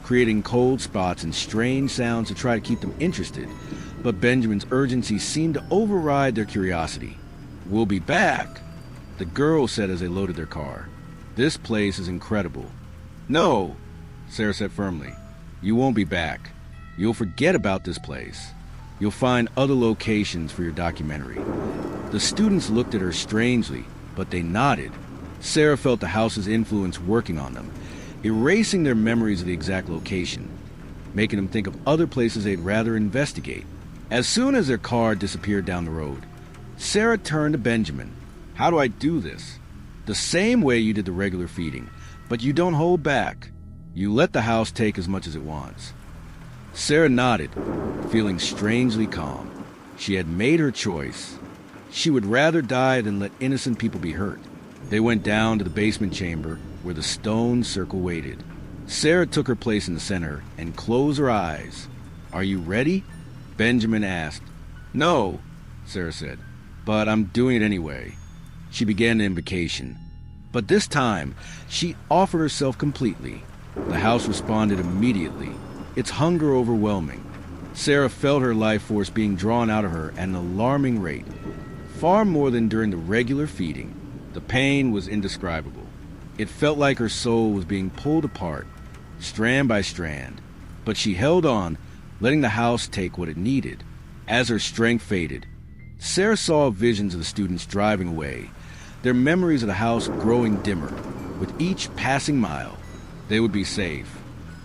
Speaker 1: creating cold spots and strange sounds to try to keep them interested, but Benjamin's urgency seemed to override their curiosity. "We'll be back," the girl said as they loaded their car. "This place is incredible." "No," Sarah said firmly. "You won't be back. You'll forget about this place. You'll find other locations for your documentary." The students looked at her strangely, but they nodded. Sarah felt the house's influence working on them, erasing their memories of the exact location, making them think of other places they'd rather investigate. As soon as their car disappeared down the road, Sarah turned to Benjamin. "How do I do this?" "The same way you did the regular feeding, but you don't hold back. You let the house take as much as it wants." Sarah nodded, feeling strangely calm. She had made her choice. She would rather die than let innocent people be hurt. They went down to the basement chamber where the stone circle waited. Sarah took her place in the center and closed her eyes. "Are you ready?" Benjamin asked. "No," Sarah said, "but I'm doing it anyway." She began the invocation, but this time she offered herself completely. The house responded immediately, its hunger overwhelming. Sarah felt her life force being drawn out of her at an alarming rate, far more than during the regular feeding. The pain was indescribable. It felt like her soul was being pulled apart, strand by strand, but she held on, letting the house take what it needed. As her strength faded, Sarah saw visions of the students driving away, their memories of the house growing dimmer. With each passing mile, they would be safe.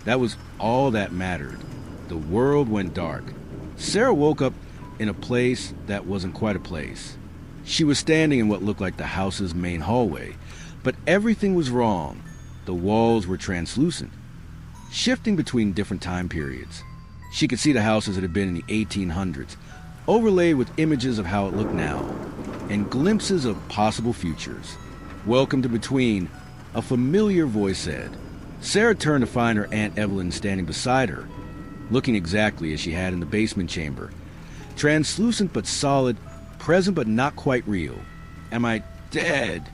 Speaker 1: That was all that mattered. The world went dark. Sarah woke up in a place that wasn't quite a place. She was standing in what looked like the house's main hallway, but everything was wrong. The walls were translucent. shifting between different time periods. She could see the house as it had been in the 1800s, overlaid with images of how it looked now, and glimpses of possible futures. "Welcome to Between," a familiar voice said. Sarah turned to find her Aunt Evelyn standing beside her, looking exactly as she had in the basement chamber. Translucent but solid, present but not quite real. "Am I dead?"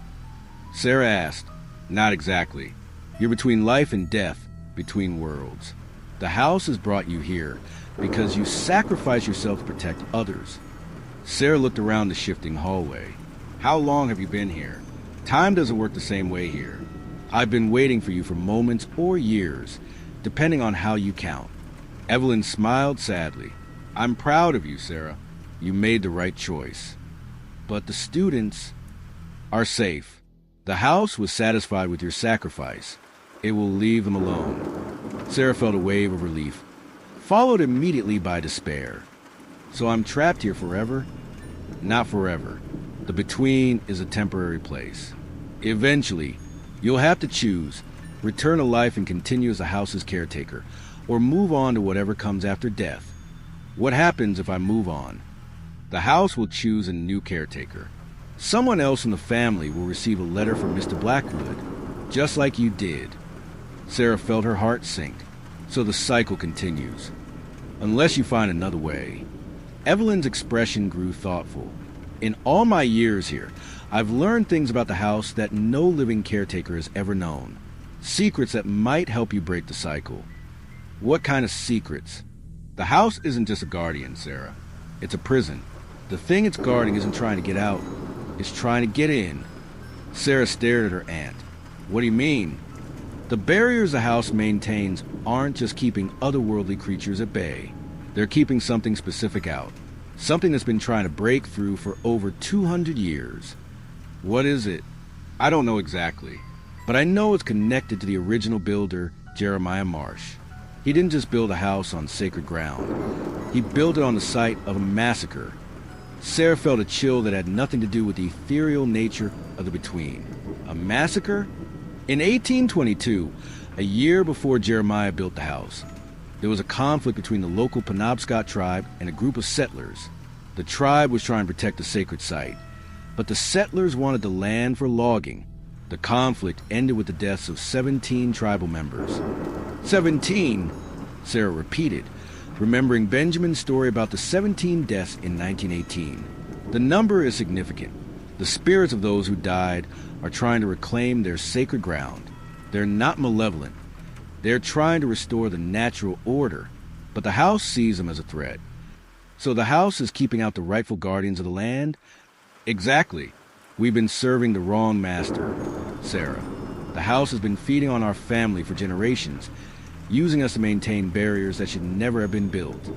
Speaker 1: Sarah asked. "Not exactly. You're between life and death, between worlds. The house has brought you here because you sacrifice yourself to protect others." Sarah looked around the shifting hallway. "How long have you been here? Time doesn't work the same way here. I've been waiting for you for moments or years, depending on how you count." Evelyn smiled sadly. "I'm proud of you, Sarah. You made the right choice. But the students are safe. The house was satisfied with your sacrifice. It will leave them alone." Sarah felt a wave of relief, followed immediately by despair. "So I'm trapped here forever?" "Not forever. The Between is a temporary place. Eventually, you'll have to choose, return to life and continue as the house's caretaker, or move on to whatever comes after death. What happens if I move on? The house will choose a new caretaker. Someone else in the family will receive a letter from Mr. Blackwood, just like you did." Sarah felt her heart sink. "So the cycle continues. Unless you find another way." Evelyn's expression grew thoughtful. "In all my years here, I've learned things about the house that no living caretaker has ever known. Secrets that might help you break the cycle." "What kind of secrets?" "The house isn't just a guardian, Sarah. It's a prison. The thing it's guarding isn't trying to get out. It's trying to get in." Sarah stared at her aunt. "What do you mean?" "The barriers the house maintains aren't just keeping otherworldly creatures at bay. They're keeping something specific out. Something that's been trying to break through for over 200 years. "What is it?" "I don't know exactly, but I know it's connected to the original builder, Jeremiah Marsh. He didn't just build a house on sacred ground. He built it on the site of a massacre." Sarah felt a chill that had nothing to do with the ethereal nature of the Between. A massacre? In 1822, a year before Jeremiah built the house, there was a conflict between the local Penobscot tribe and a group of settlers. The tribe was trying to protect the sacred site, but the settlers wanted the land for logging. The conflict ended with the deaths of 17 tribal members. 17, Sarah repeated, remembering Benjamin's story about the 17 deaths in 1918. The number is significant. The spirits of those who died are trying to reclaim their sacred ground. They're not malevolent. They're trying to restore the natural order, but the house sees them as a threat. So the house is keeping out the rightful guardians of the land? Exactly. We've been serving the wrong master, Sarah. The house has been feeding on our family for generations, using us to maintain barriers that should never have been built.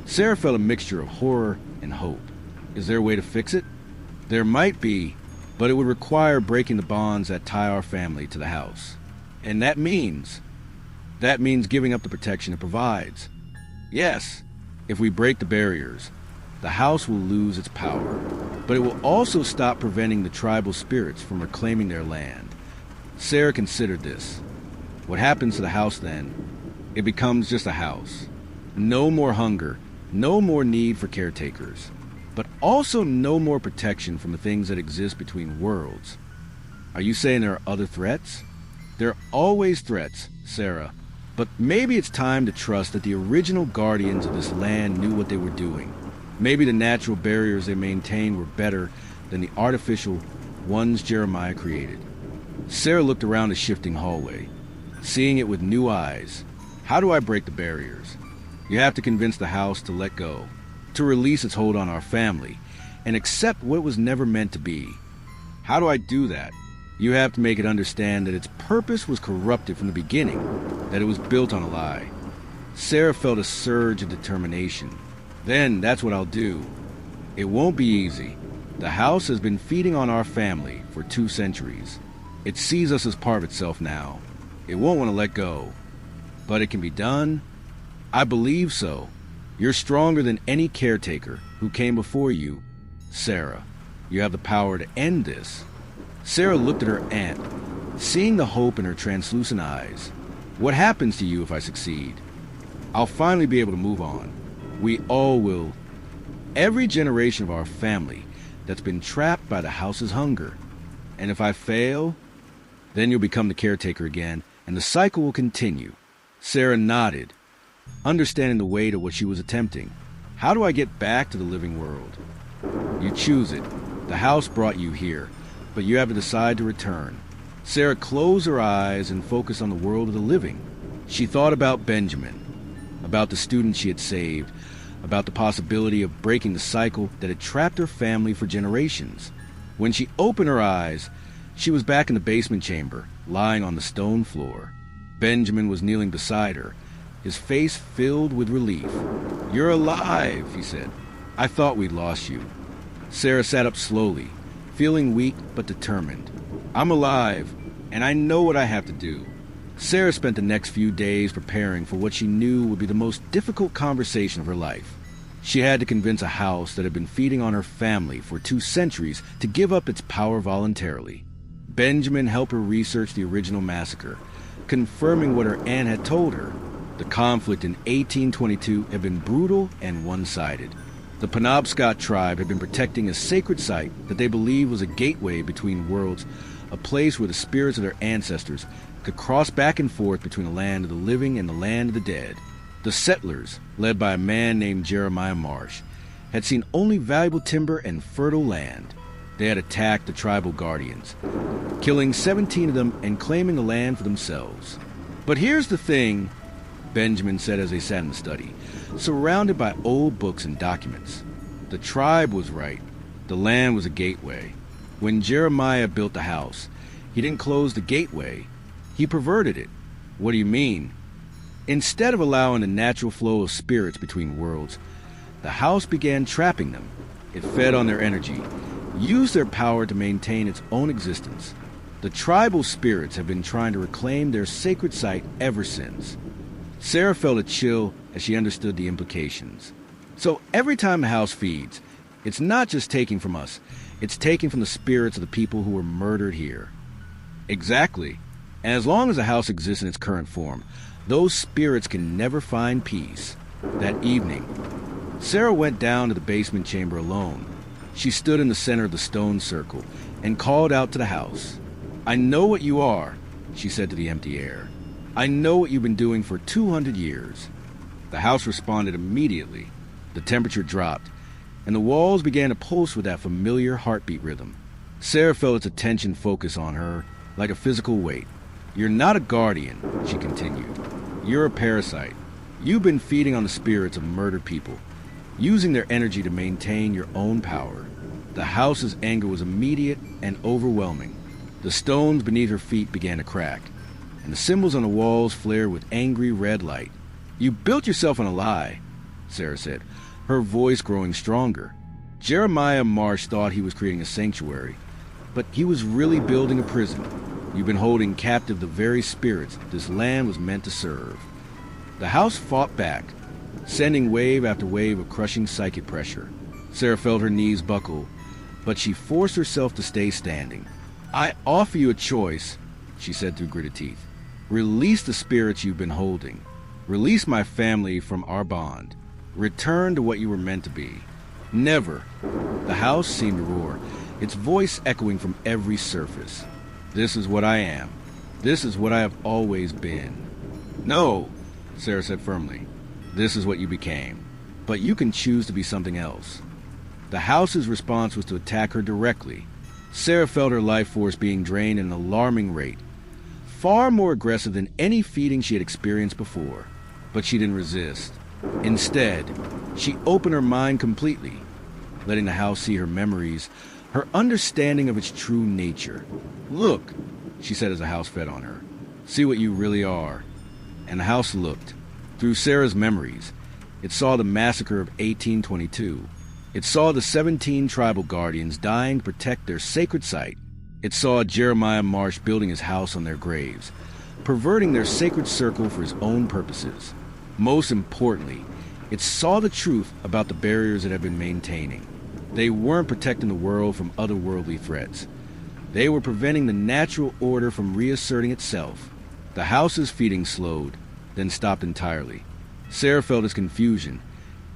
Speaker 1: Sarah felt a mixture of horror and hope. Is there a way to fix it? There might be, but it would require breaking the bonds that tie our family to the house. And that means giving up the protection it provides. Yes, if we break the barriers, the house will lose its power, but it will also stop preventing the tribal spirits from reclaiming their land. Sarah considered this. What happens to the house then? It becomes just a house. No more hunger, no more need for caretakers, but also no more protection from the things that exist between worlds. Are you saying there are other threats? There are always threats, Sarah, but maybe it's time to trust that the original guardians of this land knew what they were doing. Maybe the natural barriers they maintained were better than the artificial ones Jeremiah created. Sarah looked around the shifting hallway, seeing it with new eyes. How do I break the barriers? You have to convince the house to let go, to release its hold on our family, and accept what was never meant to be. How do I do that? You have to make it understand that its purpose was corrupted from the beginning, that it was built on a lie. Sarah felt a surge of determination. Then that's what I'll do. It won't be easy. The house has been feeding on our family for 2 centuries. It sees us as part of itself now. It won't want to let go. But it can be done? I believe so. You're stronger than any caretaker who came before you, Sarah. You have the power to end this. Sarah looked at her aunt, seeing the hope in her translucent eyes. What happens to you if I succeed? I'll finally be able to move on. We all will. Every generation of our family that's been trapped by the house's hunger. And if I fail, then you'll become the caretaker again, and the cycle will continue. Sarah nodded, understanding the weight of what she was attempting. How do I get back to the living world? You choose it. The house brought you here, but you have to decide to return. Sarah closed her eyes and focused on the world of the living. She thought about Benjamin, about the student she had saved, about the possibility of breaking the cycle that had trapped her family for generations. When she opened her eyes, she was back in the basement chamber, lying on the stone floor. Benjamin was kneeling beside her, his face filled with relief. "You're alive," he said. "I thought we'd lost you." Sarah sat up slowly, feeling weak but determined. "I'm alive, and I know what I have to do." Sarah spent the next few days preparing for what she knew would be the most difficult conversation of her life. She had to convince a house that had been feeding on her family for 2 centuries to give up its power voluntarily. Benjamin helped her research the original massacre, confirming what her aunt had told her. The conflict in 1822 had been brutal and one-sided. The Penobscot tribe had been protecting a sacred site that they believed was a gateway between worlds, a place where the spirits of their ancestors could cross back and forth between the land of the living and the land of the dead. The settlers, led by a man named Jeremiah Marsh, had seen only valuable timber and fertile land. They had attacked the tribal guardians, killing 17 of them and claiming the land for themselves. "But here's the thing," Benjamin said as they sat in the study, surrounded by old books and documents. "The tribe was right. The land was a gateway. When Jeremiah built the house, he didn't close the gateway. He perverted it." "What do you mean?" "Instead of allowing the natural flow of spirits between worlds, the house began trapping them. It fed on their energy, used their power to maintain its own existence. The tribal spirits have been trying to reclaim their sacred site ever since." Sarah felt a chill as she understood the implications. "So every time the house feeds, it's not just taking from us, it's taking from the spirits of the people who were murdered here." "Exactly. And as long as the house exists in its current form, those spirits can never find peace." That evening, Sarah went down to the basement chamber alone. She stood in the center of the stone circle and called out to the house. "I know what you are," she said to the empty air. "I know what you've been doing for 200 years. The house responded immediately. The temperature dropped, and the walls began to pulse with that familiar heartbeat rhythm. Sarah felt its attention focus on her like a physical weight. "You're not a guardian," she continued. "You're a parasite. You've been feeding on the spirits of murdered people, using their energy to maintain your own power." The house's anger was immediate and overwhelming. The stones beneath her feet began to crack, and the symbols on the walls flared with angry red light. "You built yourself on a lie," Sarah said, her voice growing stronger. "Jeremiah Marsh thought he was creating a sanctuary, but he was really building a prison. You've been holding captive the very spirits this land was meant to serve." The house fought back, sending wave after wave of crushing psychic pressure. Sarah felt her knees buckle, but she forced herself to stay standing. "I offer you a choice," she said through gritted teeth. "Release the spirits you've been holding. Release my family from our bond. Return to what you were meant to be." "Never." The house seemed to roar, its voice echoing from every surface. "This is what I am. This is what I have always been." "No," Sarah said firmly. "This is what you became. But you can choose to be something else." The house's response was to attack her directly. Sarah felt her life force being drained at an alarming rate, far more aggressive than any feeding she had experienced before. But she didn't resist. Instead, she opened her mind completely, letting the house see her memories, her understanding of its true nature. "Look," she said as the house fed on her. "See what you really are." And the house looked. Through Sarah's memories, it saw the massacre of 1822. It saw the 17 tribal guardians dying to protect their sacred site. It saw Jeremiah Marsh building his house on their graves, perverting their sacred circle for his own purposes. Most importantly, it saw the truth about the barriers it had been maintaining. They weren't protecting the world from otherworldly threats. They were preventing the natural order from reasserting itself. The house's feeding slowed, then stopped entirely. Sarah felt its confusion,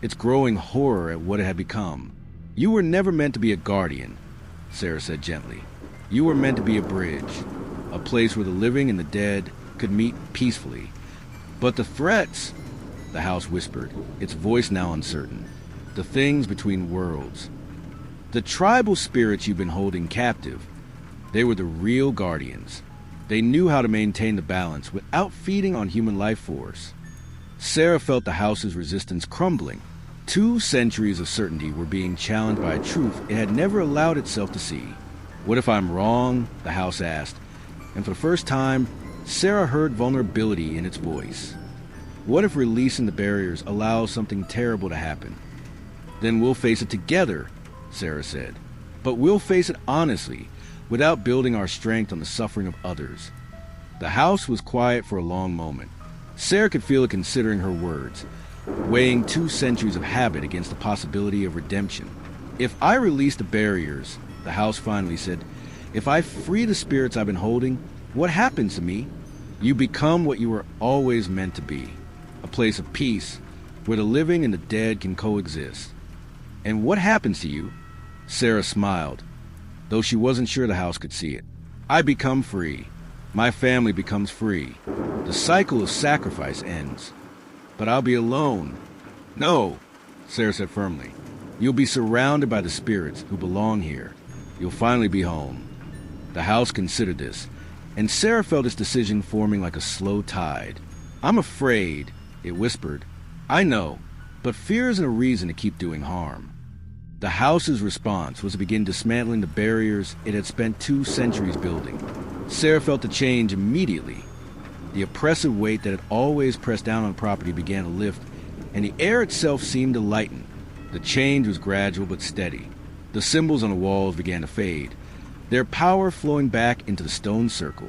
Speaker 1: its growing horror at what it had become. "You were never meant to be a guardian," Sarah said gently. "You were meant to be a bridge, a place where the living and the dead could meet peacefully. But the threats," the house whispered, its voice now uncertain, "the things between worlds. The tribal spirits you've been holding captive, they were the real guardians. They knew how to maintain the balance without feeding on human life force." Sarah felt the house's resistance crumbling. 2 centuries of certainty were being challenged by a truth it had never allowed itself to see. "What if I'm wrong?" the house asked, and for the first time, Sarah heard vulnerability in its voice. "What if releasing the barriers allows something terrible to happen?" "Then we'll face it together," Sarah said. "But we'll face it honestly, without building our strength on the suffering of others." The house was quiet for a long moment. Sarah could feel it considering her words, weighing 2 centuries of habit against the possibility of redemption. "If I release the barriers," the house finally said, "if I free the spirits I've been holding, what happens to me? You become what you were always meant to be, a place of peace where the living and the dead can coexist." "And what happens to you?" Sarah smiled, though she wasn't sure the house could see it. "I become free. My family becomes free. The cycle of sacrifice ends. But I'll be alone." "No," Sarah said firmly. "You'll be surrounded by the spirits who belong here. You'll finally be home." The house considered this, and Sarah felt its decision forming like a slow tide. "I'm afraid," it whispered. "I know, but fear isn't a reason to keep doing harm." The house's response was to begin dismantling the barriers it had spent 2 centuries building. Sarah felt the change immediately. The oppressive weight that had always pressed down on property began to lift, and the air itself seemed to lighten. The change was gradual but steady. The symbols on the walls began to fade, their power flowing back into the stone circle.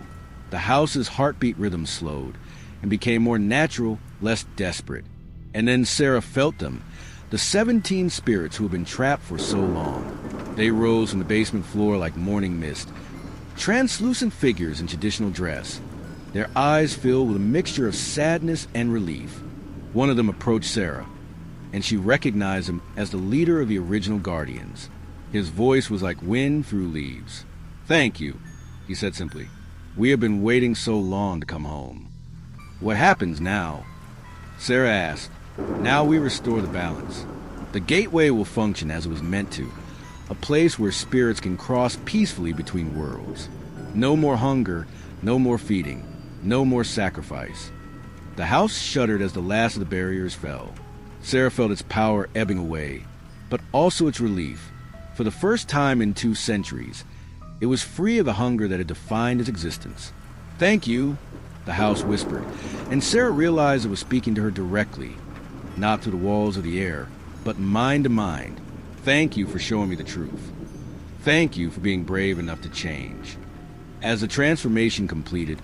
Speaker 1: The house's heartbeat rhythm slowed and became more natural, less desperate. And then Sarah felt them, the 17 spirits who had been trapped for so long. They rose from the basement floor like morning mist, translucent figures in traditional dress, their eyes filled with a mixture of sadness and relief. One of them approached Sarah, and she recognized him as the leader of the original Guardians. His voice was like wind through leaves. "Thank you," he said simply. "We have been waiting so long to come home." "What happens now?" Sarah asked. "Now we restore the balance. The gateway will function as it was meant to, a place where spirits can cross peacefully between worlds. No more hunger, no more feeding, no more sacrifice." The house shuddered as the last of the barriers fell. Sarah felt its power ebbing away, but also its relief. For the first time in 2 centuries, it was free of the hunger that had defined its existence. "Thank you," the house whispered, and Sarah realized it was speaking to her directly, not through the walls of the air, but mind to mind. "Thank you for showing me the truth. Thank you for being brave enough to change." As the transformation completed,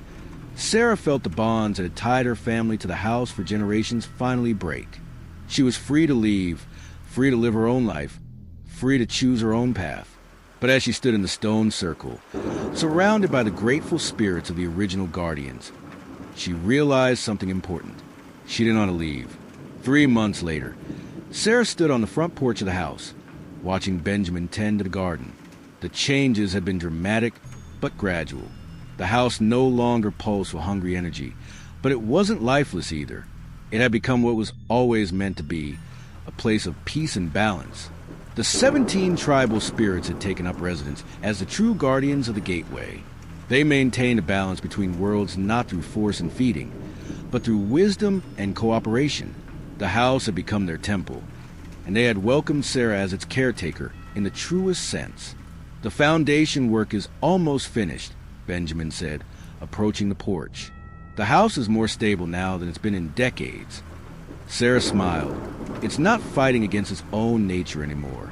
Speaker 1: Sarah felt the bonds that had tied her family to the house for generations finally break. She was free to leave, free to live her own life, free to choose her own path. But as she stood in the stone circle, surrounded by the grateful spirits of the original Guardians, she realized something important. She didn't want to leave. 3 months later, Sarah stood on the front porch of the house, watching Benjamin tend to the garden. The changes had been dramatic, but gradual. The house no longer pulsed with hungry energy, but it wasn't lifeless either. It had become what was always meant to be, a place of peace and balance. The 17 tribal spirits had taken up residence as the true guardians of the gateway. They maintained a balance between worlds not through force and feeding, but through wisdom and cooperation. The house had become their temple, and they had welcomed Sarah as its caretaker in the truest sense. "The foundation work is almost finished," Benjamin said, approaching the porch. "The house is more stable now than it's been in decades." Sarah smiled. It's not fighting against its own nature anymore.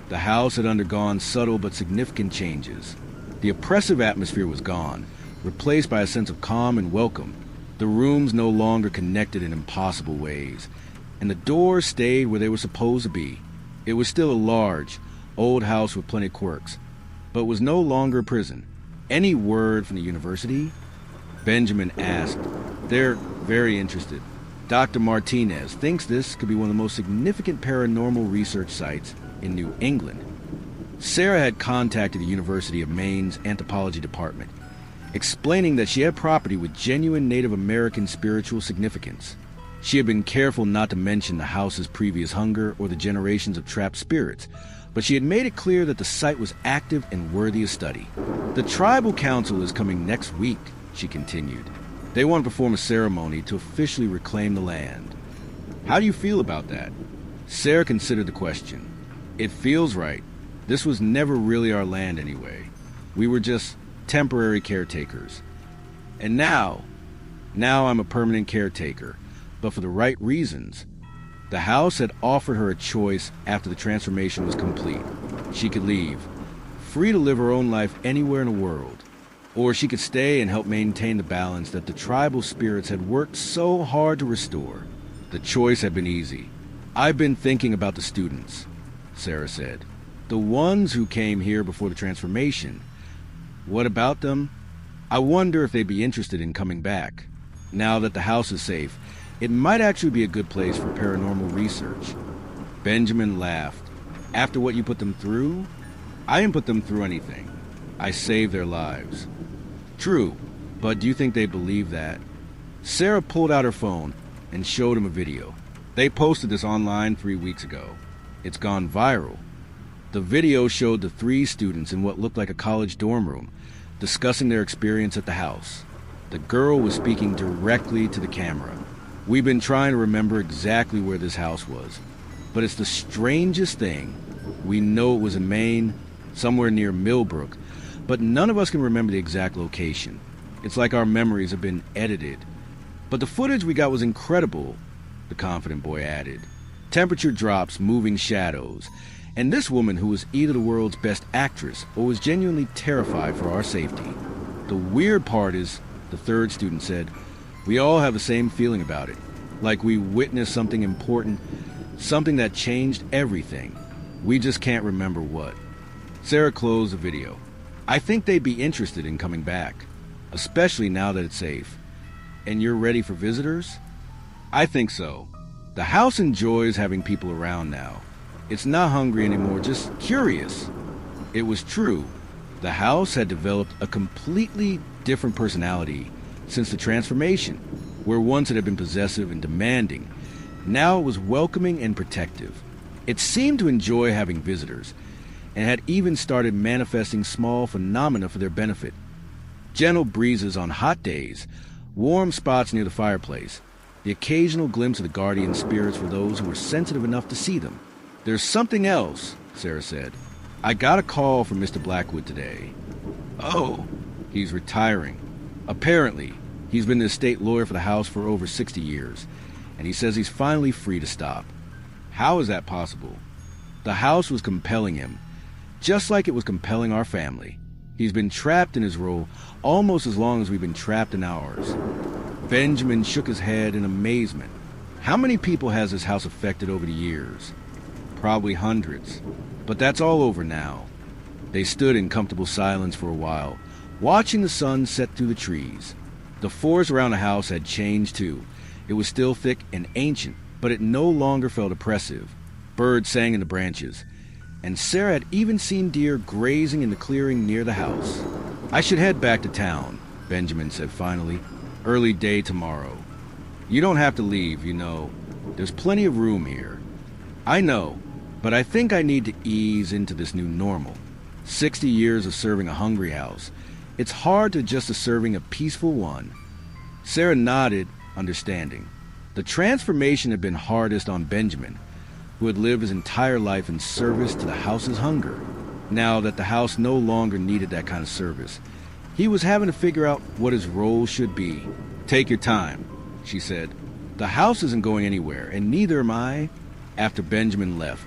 Speaker 1: The house had undergone subtle but significant changes. The oppressive atmosphere was gone, replaced by a sense of calm and welcome. The rooms no longer connected in impossible ways, and the doors stayed where they were supposed to be. It was still a large, old house with plenty of quirks, but was no longer a prison. Any word from the university? Benjamin asked. They're very interested. Dr. Martinez thinks this could be one of the most significant paranormal research sites in New England. Sarah had contacted the University of Maine's anthropology department, explaining that she had property with genuine Native American spiritual significance. She had been careful not to mention the house's previous hunger or the generations of trapped spirits, but she had made it clear that the site was active and worthy of study. The tribal council is coming next week, she continued. They want to perform a ceremony to officially reclaim the land. How do you feel about that? Sarah considered the question. It feels right. This was never really our land anyway. We were just temporary caretakers. And now I'm a permanent caretaker, but for the right reasons. The house had offered her a choice after the transformation was complete. She could leave, free to live her own life anywhere in the world. Or she could stay and help maintain the balance that the tribal spirits had worked so hard to restore. The choice had been easy. I've been thinking about the students, Sarah said. The ones who came here before the transformation. What about them? I wonder if they'd be interested in coming back. Now that the house is safe, it might actually be a good place for paranormal research. Benjamin laughed. After what you put them through? I didn't put them through anything. I saved their lives. True, but do you think they believe that? Sarah pulled out her phone and showed him a video. They posted this online 3 weeks ago. It's gone viral. The video showed the 3 students in what looked like a college dorm room, discussing their experience at the house. The girl was speaking directly to the camera. We've been trying to remember exactly where this house was, but it's the strangest thing. We know it was in Maine, somewhere near Millbrook, but none of us can remember the exact location. It's like our memories have been edited. But the footage we got was incredible, the confident boy added. Temperature drops, moving shadows, and this woman who was either the world's best actress or was genuinely terrified for our safety. The weird part is, the 3rd student said, we all have the same feeling about it, like we witnessed something important, something that changed everything. We just can't remember what. Sarah closed the video. I think they'd be interested in coming back, especially now that it's safe. And you're ready for visitors? I think so. The house enjoys having people around now. It's not hungry anymore, just curious. It was true. The house had developed a completely different personality since the transformation, where once it had been possessive and demanding. Now it was welcoming and protective. It seemed to enjoy having visitors, and had even started manifesting small phenomena for their benefit. Gentle breezes on hot days, warm spots near the fireplace, the occasional glimpse of the guardian spirits for those who were sensitive enough to see them. There's something else, Sarah said. I got a call from Mr. Blackwood today. Oh, he's retiring. Apparently, he's been the estate lawyer for the house for over 60 years, and he says he's finally free to stop. How is that possible? The house was compelling him, just like it was compelling our family. He's been trapped in his role almost as long as we've been trapped in ours. Benjamin shook his head in amazement. How many people has this house affected over the years? Probably hundreds. But that's all over now. They stood in comfortable silence for a while, watching the sun set through the trees. The forest around the house had changed too. It was still thick and ancient, but it no longer felt oppressive. Birds sang in the branches, and Sarah had even seen deer grazing in the clearing near the house. I should head back to town, Benjamin said finally. Early day tomorrow. You don't have to leave, you know. There's plenty of room here. I know, but I think I need to ease into this new normal. 60 years of serving a hungry house. It's hard to adjust to serving a peaceful one. Sarah nodded, understanding. The transformation had been hardest on Benjamin, who had lived his entire life in service to the house's hunger. Now that the house no longer needed that kind of service, he was having to figure out what his role should be. Take your time, she said. The house isn't going anywhere, and neither am I. After Benjamin left,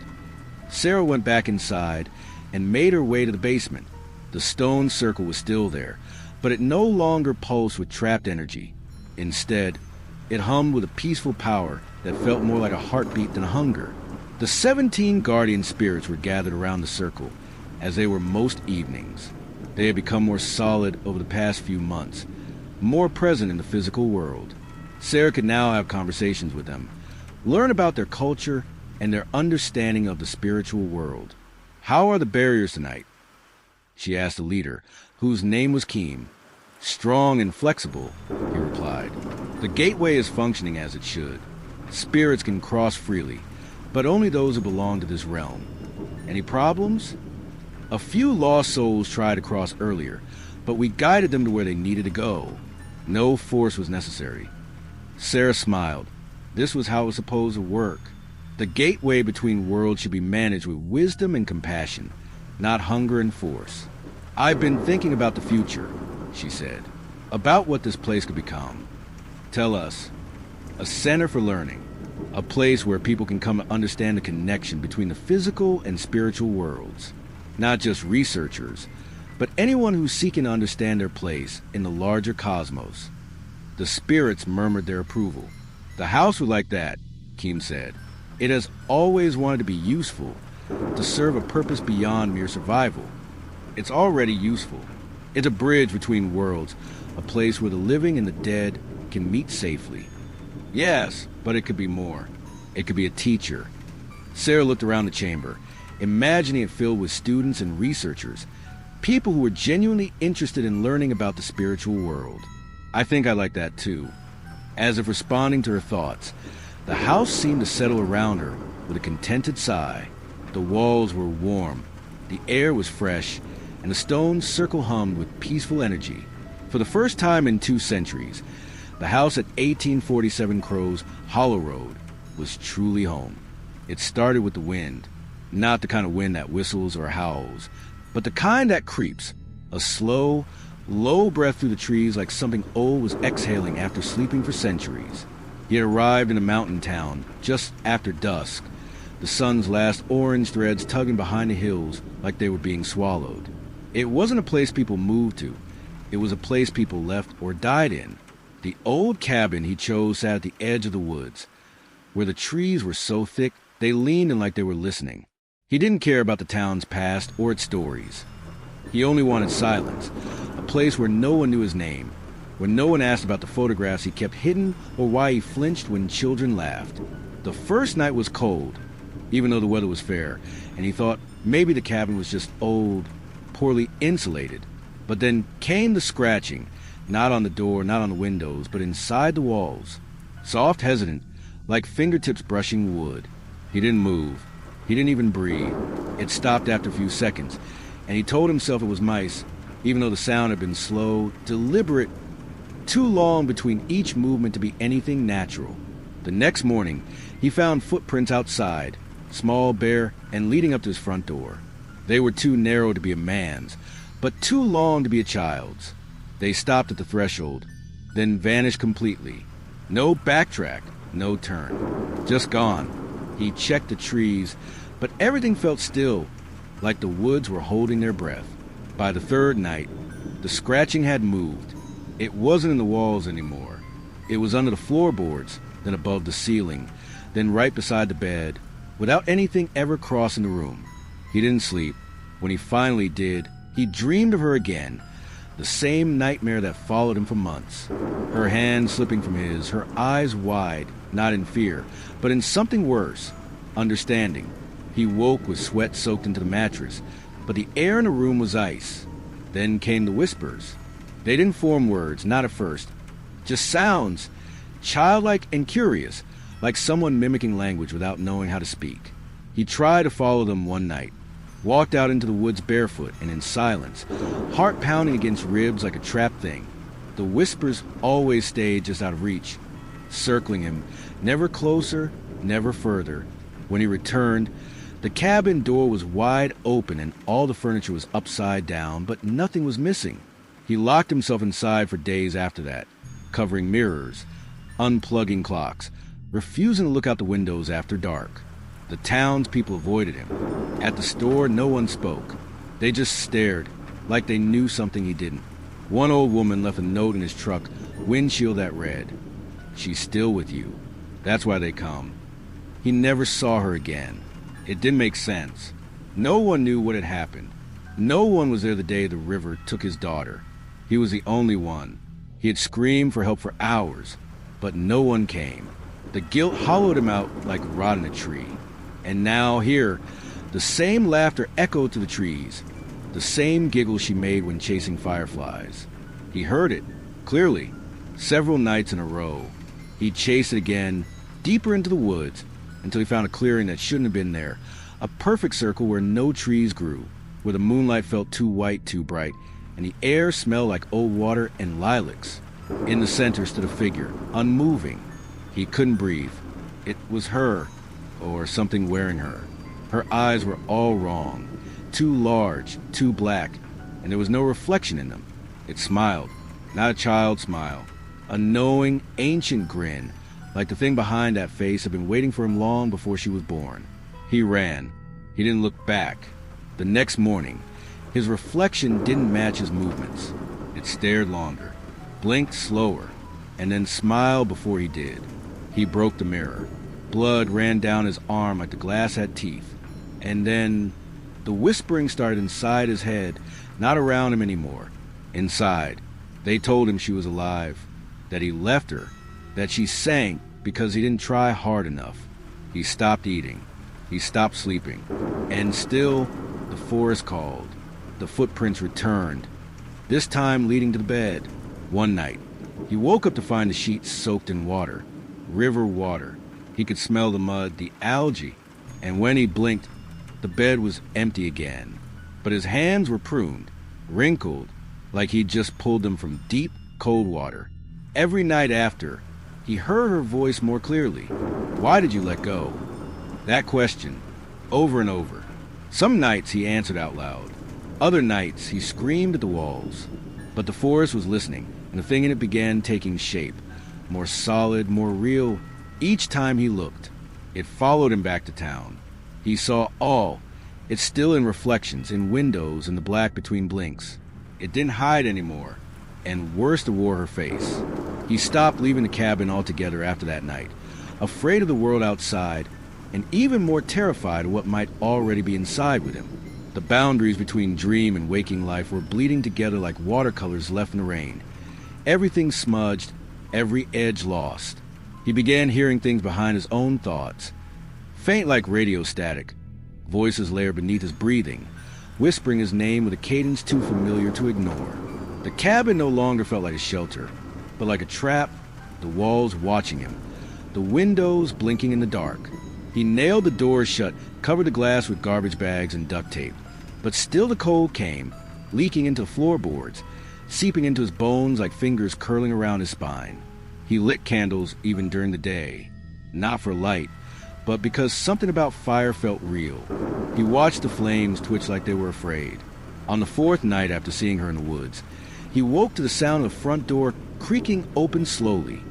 Speaker 1: Sarah went back inside and made her way to the basement. The stone circle was still there, but it no longer pulsed with trapped energy. Instead, it hummed with a peaceful power that felt more like a heartbeat than a hunger. The 17 guardian spirits were gathered around the circle, as they were most evenings. They had become more solid over the past few months, more present in the physical world. Sarah could now have conversations with them, learn about their culture and their understanding of the spiritual world. "How are the barriers tonight?" she asked the leader, whose name was Keem. "Strong and flexible," he replied. "The gateway is functioning as it should. Spirits can cross freely, but only those who belong to this realm. Any problems?" "A few lost souls tried to cross earlier, but we guided them to where they needed to go. No force was necessary." Sarah smiled. This was how it was supposed to work. The gateway between worlds should be managed with wisdom and compassion, not hunger and force. "I've been thinking about the future," she said, "about what this place could become. Tell us. A center for learning, a place where people can come to understand the connection between the physical and spiritual worlds. Not just researchers, but anyone who's seeking to understand their place in the larger cosmos." The spirits murmured their approval. "The house would like that," Keem said. "It has always wanted to be useful, to serve a purpose beyond mere survival. It's already useful. It's a bridge between worlds, a place where the living and the dead can meet safely." "Yes, but it could be more. It could be a teacher." Sarah looked around the chamber, imagining it filled with students and researchers, people who were genuinely interested in learning about the spiritual world. "I think I like that too." As if responding to her thoughts, the house seemed to settle around her with a contented sigh. The walls were warm, the air was fresh, and the stone circle hummed with peaceful energy. For the first time in 2 centuries, the house at 1847 Crow's Hollow Road was truly home. It started with the wind, not the kind of wind that whistles or howls, but the kind that creeps, a slow, low breath through the trees like something old was exhaling after sleeping for centuries. He had arrived in a mountain town just after dusk, the sun's last orange threads tugging behind the hills like they were being swallowed. It wasn't a place people moved to. It was a place people left or died in. The old cabin he chose sat at the edge of the woods, where the trees were so thick they leaned in like they were listening. He didn't care about the town's past or its stories. He only wanted silence, a place where no one knew his name, where no one asked about the photographs he kept hidden or why he flinched when children laughed. The first night was cold, even though the weather was fair, and he thought maybe the cabin was just old, poorly insulated. But then came the scratching, not on the door, not on the windows, but inside the walls. Soft, hesitant, like fingertips brushing wood. He didn't move. He didn't even breathe. It stopped after a few seconds, and he told himself it was mice, even though the sound had been slow, deliberate, too long between each movement to be anything natural. The next morning, he found footprints outside, small, bare, and leading up to his front door. They were too narrow to be a man's, but too long to be a child's. They stopped at the threshold, then vanished completely. No backtrack, no turn. Just gone. He checked the trees, but everything felt still, like the woods were holding their breath. By the third night, the scratching had moved. It wasn't in the walls anymore. It was under the floorboards, then above the ceiling, then right beside the bed, without anything ever crossing the room. He didn't sleep. When he finally did, he dreamed of her again, the same nightmare that followed him for months. Her hand slipping from his, her eyes wide, not in fear, but in something worse, understanding. He woke with sweat soaked into the mattress, but the air in the room was ice. Then came the whispers. They didn't form words, not at first. Just sounds, childlike and curious, like someone mimicking language without knowing how to speak. He tried to follow them one night, walked out into the woods barefoot and in silence, heart pounding against ribs like a trapped thing. The whispers always stayed just out of reach, circling him, never closer, never further. When he returned, the cabin door was wide open and all the furniture was upside down, but nothing was missing. He locked himself inside for days after that, covering mirrors, unplugging clocks, refusing to look out the windows after dark. The townspeople avoided him. At the store, no one spoke. They just stared, like they knew something he didn't. One old woman left a note in his truck, windshield that read, "She's still with you. That's why they come." He never saw her again. It didn't make sense. No one knew what had happened. No one was there the day the river took his daughter. He was the only one. He had screamed for help for hours, but no one came. The guilt hollowed him out like rot in a tree. And now here, the same laughter echoed through the trees, the same giggle she made when chasing fireflies. He heard it, clearly, several nights in a row. He chased it again, deeper into the woods, until he found a clearing that shouldn't have been there, a perfect circle where no trees grew, where the moonlight felt too white, too bright, and the air smelled like old water and lilacs. In the center stood a figure, unmoving. He couldn't breathe. It was her, or something wearing her. Her eyes were all wrong, too large, too black, and there was no reflection in them. It smiled, not a child's smile, a knowing, ancient grin, like the thing behind that face had been waiting for him long before she was born. He ran. He didn't look back. The next morning, his reflection didn't match his movements. It stared longer, blinked slower, and then smiled before he did. He broke the mirror. Blood ran down his arm like the glass had teeth. And then the whispering started inside his head, not around him anymore. Inside. They told him she was alive, that he left her, that she sank because he didn't try hard enough. He stopped eating. He stopped sleeping. And still, the forest called. The footprints returned, this time leading to the bed. One night, he woke up to find the sheets soaked in water, river water. He could smell the mud, the algae, and when he blinked, the bed was empty again. But his hands were pruned, wrinkled, like he'd just pulled them from deep, cold water. Every night after, he heard her voice more clearly. Why did you let go? That question, over and over. Some nights he answered out loud. Other nights he screamed at the walls. But the forest was listening, and the thing in it began taking shape, more solid, more real. Each time he looked, it followed him back to town. He saw all. It's still in reflections, in windows, in the black between blinks. It didn't hide anymore, and worse, it wore her face. He stopped leaving the cabin altogether after that night, afraid of the world outside, and even more terrified of what might already be inside with him. The boundaries between dream and waking life were bleeding together like watercolors left in the rain. Everything smudged, every edge lost. He began hearing things behind his own thoughts, faint like radio static. Voices layered beneath his breathing, whispering his name with a cadence too familiar to ignore. The cabin no longer felt like a shelter, but like a trap, the walls watching him, the windows blinking in the dark. He nailed the doors shut, covered the glass with garbage bags and duct tape, but still the cold came, leaking into floorboards, seeping into his bones like fingers curling around his spine. He lit candles even during the day, not for light, but because something about fire felt real. He watched the flames twitch like they were afraid. On the fourth night after seeing her in the woods, he woke to the sound of the front door creaking open slowly,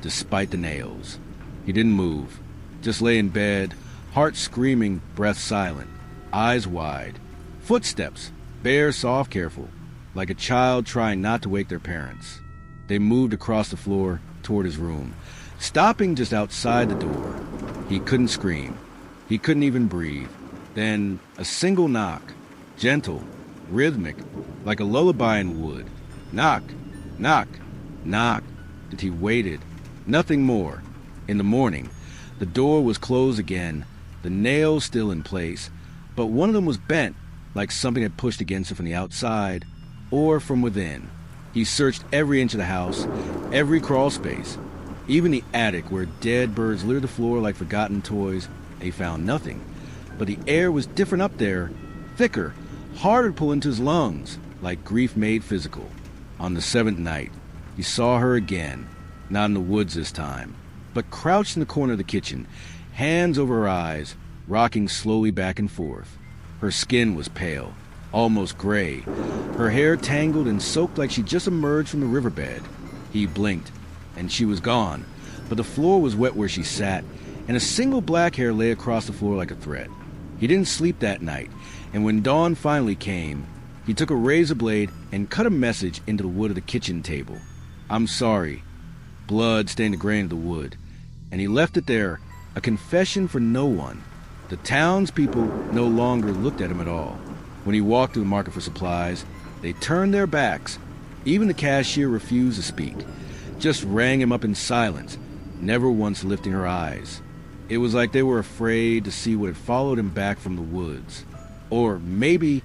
Speaker 1: despite the nails. He didn't move, just lay in bed, heart screaming, breath silent, eyes wide. Footsteps, bare, soft, careful, like a child trying not to wake their parents. They moved across the floor toward his room, stopping just outside the door. He couldn't scream. He couldn't even breathe. Then a single knock, gentle, rhythmic, like a lullaby in wood. Knock, knock, knock. And he waited. Nothing more. In the morning, the door was closed again, the nails still in place, but one of them was bent, like something had pushed against it from the outside or from within. He searched every inch of the house, every crawl space, even the attic where dead birds littered the floor like forgotten toys, and he found nothing. But the air was different up there, thicker, harder to pull into his lungs, like grief made physical. On the seventh night, he saw her again, not in the woods this time, but crouched in the corner of the kitchen, hands over her eyes, rocking slowly back and forth. Her skin was pale, almost gray, her hair tangled and soaked like she just emerged from the riverbed. He blinked, and she was gone, but the floor was wet where she sat, and a single black hair lay across the floor like a thread. He didn't sleep that night, and when dawn finally came, he took a razor blade and cut a message into the wood of the kitchen table. "I'm sorry." Blood stained the grain of the wood, and he left it there, a confession for no one. The townspeople no longer looked at him at all. When he walked to the market for supplies, they turned their backs, Even the cashier refused to speak, just rang him up in silence, never once lifting her eyes. It was like they were afraid to see what had followed him back from the woods. Or maybe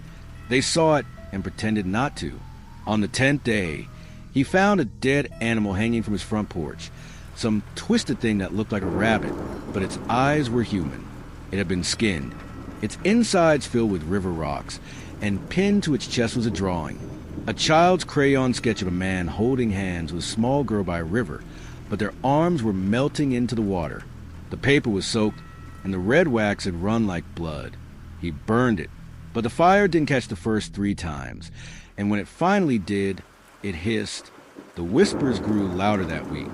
Speaker 1: they saw it and pretended not to. On the 10th day, he found a dead animal hanging from his front porch. Some twisted thing that looked like a rabbit, but its eyes were human. It had been skinned, its insides filled with river rocks, and pinned to its chest was a drawing. A child's crayon sketch of a man holding hands with a small girl by a river, but their arms were melting into the water. The paper was soaked, and the red wax had run like blood. He burned it, but the fire didn't catch the first 3 times, and when it finally did, it hissed. The whispers grew louder that week.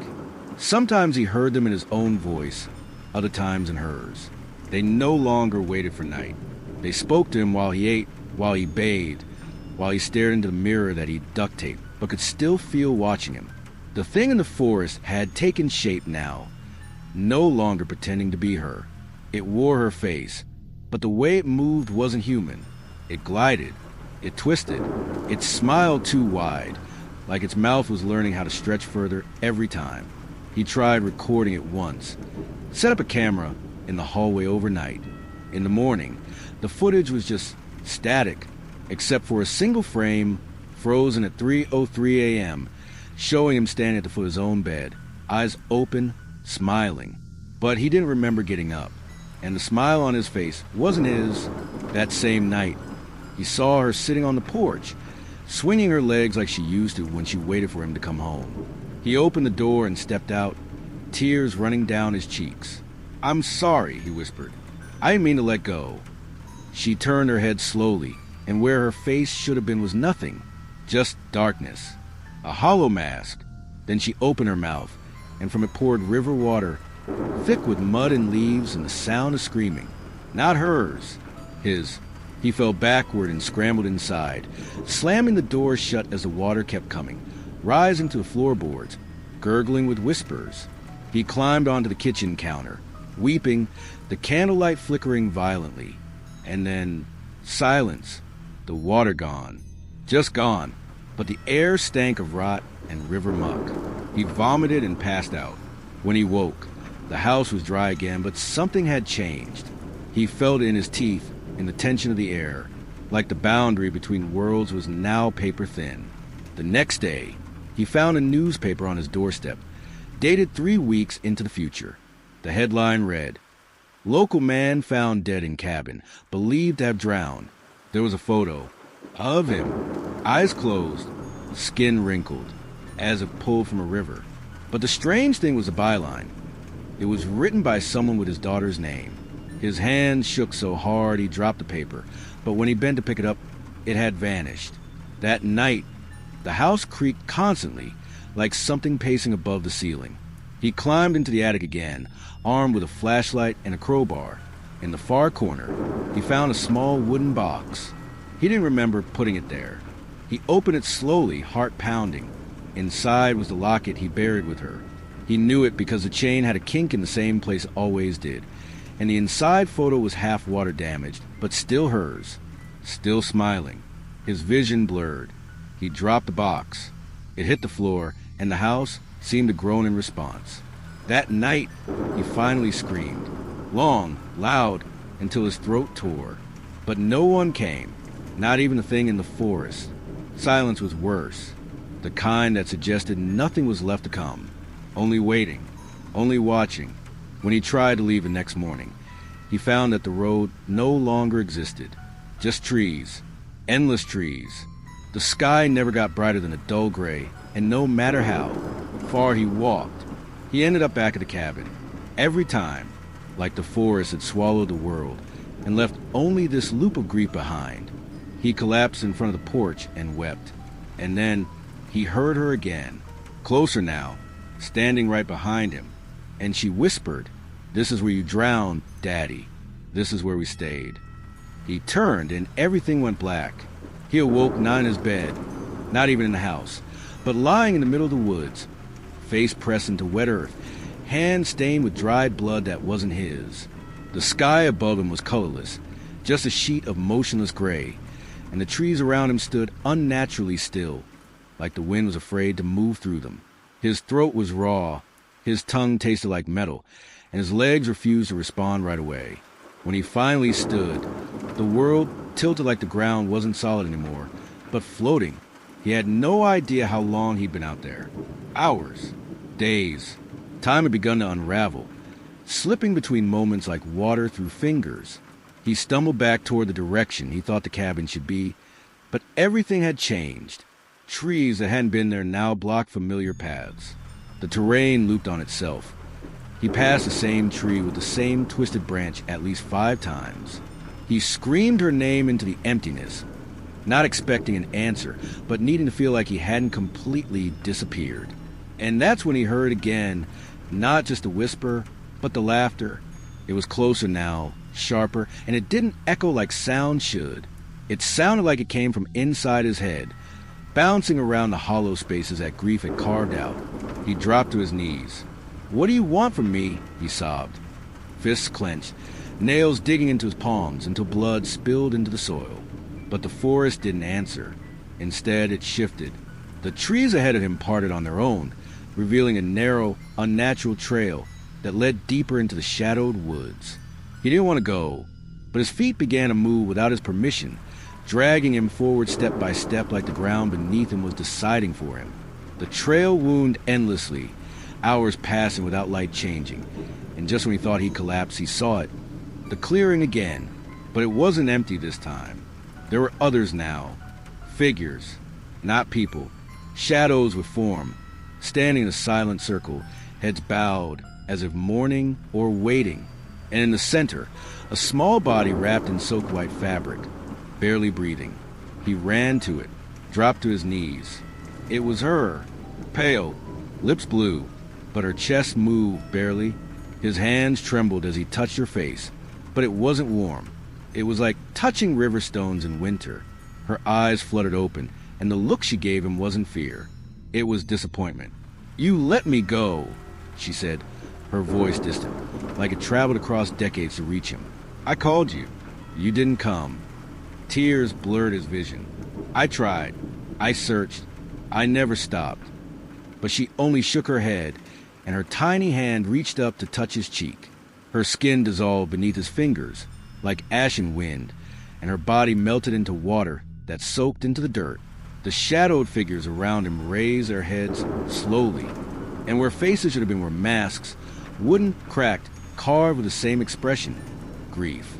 Speaker 1: Sometimes he heard them in his own voice, other times in hers. They no longer waited for night. They spoke to him while he ate, while he bathed, while he stared into the mirror that he duct taped, but could still feel watching him. The thing in the forest had taken shape now, no longer pretending to be her. It wore her face, but the way it moved wasn't human. It glided, it twisted, it smiled too wide, like its mouth was learning how to stretch further every time. He tried recording it once, set up a camera in the hallway overnight. In the morning, the footage was just static, except for a single frame frozen at 3:03 a.m., showing him standing at the foot of his own bed, eyes open, smiling. But he didn't remember getting up, and the smile on his face wasn't his. That same night, he saw her sitting on the porch, swinging her legs like she used to when she waited for him to come home. He opened the door and stepped out, tears running down his cheeks. "I'm sorry," he whispered. "I didn't mean to let go." She turned her head slowly, and where her face should have been was nothing, just darkness, a hollow mask. Then she opened her mouth, and from it poured river water, thick with mud and leaves and the sound of screaming. Not hers, his. He fell backward and scrambled inside, slamming the door shut as the water kept coming, rising to the floorboards, gurgling with whispers. He climbed onto the kitchen counter, weeping, the candlelight flickering violently. And then silence, the water gone. Just gone, but the air stank of rot and river muck. He vomited and passed out. When he woke, the house was dry again, but something had changed. He felt it in his teeth, in the tension of the air, like the boundary between worlds was now paper thin. The next day, he found a newspaper on his doorstep, dated 3 weeks into the future. The headline read, "Local man found dead in cabin, believed to have drowned." There was a photo of him, eyes closed, skin wrinkled, as if pulled from a river. But the strange thing was the byline. It was written by someone with his daughter's name. His hand shook so hard he dropped the paper, but when he bent to pick it up, it had vanished. That night, the house creaked constantly, like something pacing above the ceiling. He climbed into the attic again, armed with a flashlight and a crowbar. In the far corner, he found a small wooden box. He didn't remember putting it there. He opened it slowly, heart pounding. Inside was the locket he buried with her. He knew it because the chain had a kink in the same place it always did, and the inside photo was half water damaged, but still hers, still smiling. His vision blurred. He dropped the box. It hit the floor, and the house seemed to groan in response. That night, he finally screamed, long, loud, until his throat tore. But no one came, not even the thing in the forest. Silence was worse, the kind that suggested nothing was left to come. Only waiting, only watching. When he tried to leave the next morning, he found that the road no longer existed. Just trees, endless trees. The sky never got brighter than a dull gray, and no matter how far he walked, he ended up back at the cabin. Every time, like the forest had swallowed the world and left only this loop of grief behind. He collapsed in front of the porch and wept. And then he heard her again, closer now, standing right behind him. And she whispered, "This is where you drowned, Daddy. This is where we stayed." He turned and everything went black. He awoke not in his bed, not even in the house, but lying in the middle of the woods, face pressed into wet earth, hands stained with dried blood that wasn't his. The sky above him was colorless, just a sheet of motionless gray, and the trees around him stood unnaturally still. like the wind was afraid to move through them. His throat was raw, his tongue tasted like metal, and his legs refused to respond right away. When he finally stood, the world tilted like the ground wasn't solid anymore, but floating. He had no idea how long he'd been out there. Hours. Days. Time had begun to unravel, slipping between moments like water through fingers. He stumbled back toward the direction he thought the cabin should be, but everything had changed. Trees that hadn't been there now blocked familiar paths. The terrain looped on itself. He passed the same tree with the same twisted branch at least 5 times. He screamed her name into the emptiness, not expecting an answer, but needing to feel like he hadn't completely disappeared. And that's when he heard again, not just a whisper, but the laughter. It was closer now, sharper, and it didn't echo like sound should. It sounded like it came from inside his head, bouncing around the hollow spaces that grief had carved out. He dropped to his knees. "What do you want from me?" he sobbed. Fists clenched, nails digging into his palms until blood spilled into the soil. But the forest didn't answer. Instead, it shifted. The trees ahead of him parted on their own, revealing a narrow, unnatural trail that led deeper into the shadowed woods. He didn't want to go, but his feet began to move without his permission, dragging him forward step by step like the ground beneath him was deciding for him. The trail wound endlessly, hours passing without light changing, and just when he thought he'd collapse, he saw it. The clearing again, but it wasn't empty this time. There were others now. Figures, not people. Shadows with form, standing in a silent circle, heads bowed, as if mourning or waiting. And in the center, a small body wrapped in soaked-white fabric, barely breathing. He ran to it, dropped to his knees. It was her, pale, lips blue, but her chest moved barely. His hands trembled as he touched her face, but it wasn't warm. It was like touching river stones in winter. Her eyes fluttered open, and the look she gave him wasn't fear. It was disappointment. "You let me go," she said, her voice distant, like it traveled across decades to reach him. "I called you. You didn't come." Tears blurred his vision. "I tried. I searched. I never stopped." But she only shook her head, and her tiny hand reached up to touch his cheek. Her skin dissolved beneath his fingers, like ashen wind, and her body melted into water that soaked into the dirt. The shadowed figures around him raised their heads slowly, and where faces should have been were masks, wooden, cracked, carved with the same expression, grief.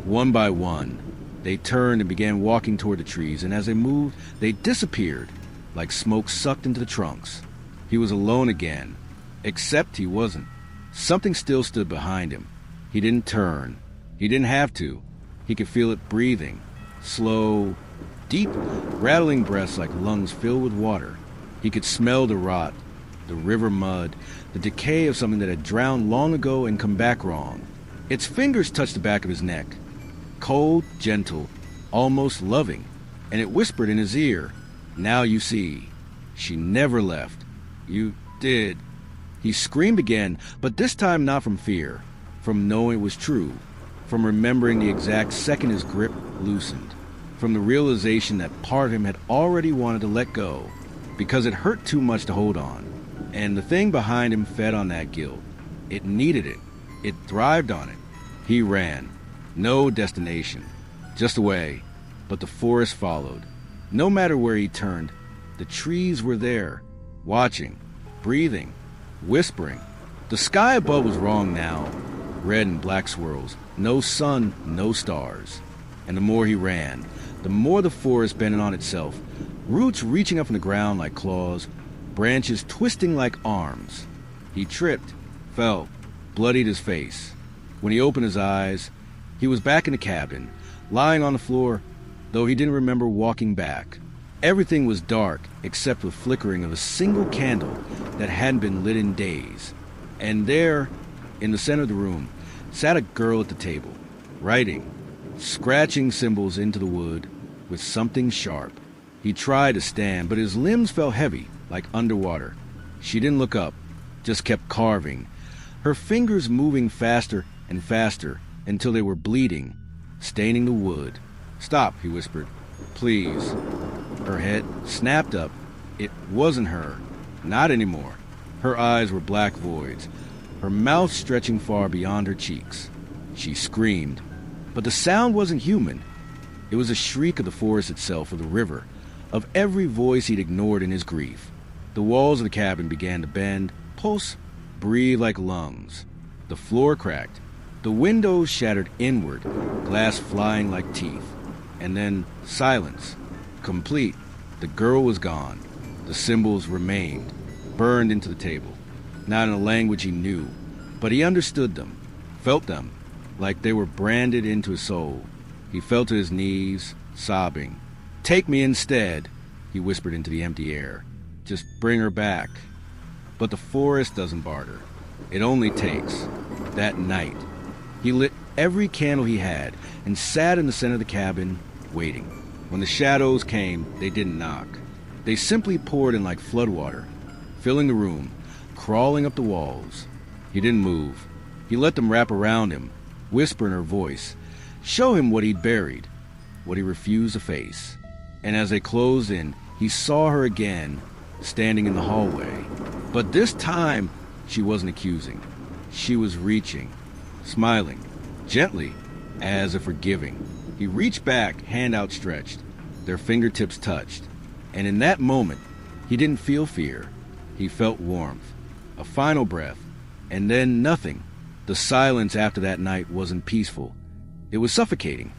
Speaker 1: One by one, they turned and began walking toward the trees, and as they moved, they disappeared, like smoke sucked into the trunks. He was alone again, except he wasn't. Something still stood behind him. He didn't turn. He didn't have to. He could feel it breathing, slow, deep, rattling breaths like lungs filled with water. He could smell the rot, the river mud, the decay of something that had drowned long ago and come back wrong. Its fingers touched the back of his neck, cold, gentle, almost loving, and it whispered in his ear, "Now you see. She never left. You did." He screamed again, but this time not from fear, from knowing it was true, from remembering the exact second his grip loosened, from the realization that part of him had already wanted to let go, because it hurt too much to hold on. And the thing behind him fed on that guilt. It needed it. It thrived on it. He ran. No destination. Just away. But the forest followed. No matter where he turned, the trees were there, watching, breathing, whispering. The sky above was wrong now. Red and black swirls. No sun, no stars. And the more he ran, the more the forest bending on itself, roots reaching up from the ground like claws, branches twisting like arms. He tripped, fell, bloodied his face. When he opened his eyes, he was back in the cabin, lying on the floor, though he didn't remember walking back. Everything was dark except for the flickering of a single candle that hadn't been lit in days. And there, in the center of the room, sat a girl at the table, writing, scratching symbols into the wood with something sharp. He tried to stand, but his limbs felt heavy, like underwater. She didn't look up, just kept carving, her fingers moving faster and faster until they were bleeding, staining the wood. "Stop," he whispered. "Please." Her head snapped up, It wasn't her. Not anymore. Her eyes were black voids, her mouth stretching far beyond her cheeks. She screamed, but the sound wasn't human. It was a shriek of the forest itself, of the river, of every voice he'd ignored in his grief. The walls of the cabin began to bend, pulse, breathe like lungs. The floor cracked. The windows shattered inward, glass flying like teeth. And then silence. Complete. The girl was gone. The symbols remained, burned into the table. Not in a language he knew, but he understood them, felt them, like they were branded into his soul. He fell to his knees, sobbing. "Take me instead," he whispered into the empty air. "Just bring her back." But the forest doesn't barter. It only takes. That night, he lit every candle he had and sat in the center of the cabin, waiting. When the shadows came, they didn't knock. They simply poured in like floodwater, filling the room, crawling up the walls. He didn't move. He let them wrap around him, whisper in her voice, show him what he'd buried, what he refused to face. And as they closed in, he saw her again, standing in the hallway. But this time, she wasn't accusing. She was reaching, smiling, gently, as if forgiving. He reached back, hand outstretched. Their fingertips touched. And in that moment, he didn't feel fear. He felt warmth, a final breath, and then nothing. The silence after that night wasn't peaceful. It was suffocating,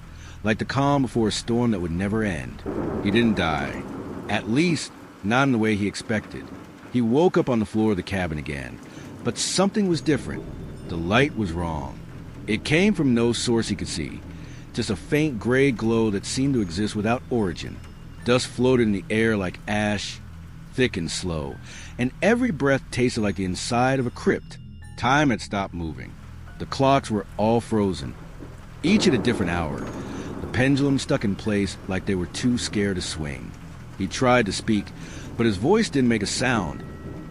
Speaker 1: like the calm before a storm that would never end. He didn't die, at least not in the way he expected. He woke up on the floor of the cabin again, but something was different. The light was wrong. It came from no source he could see, just a faint gray glow that seemed to exist without origin. Dust floated in the air like ash, thick and slow, and every breath tasted like the inside of a crypt. Time had stopped moving. The clocks were all frozen, each at a different hour. The pendulum stuck in place like they were too scared to swing. He tried to speak, but his voice didn't make a sound.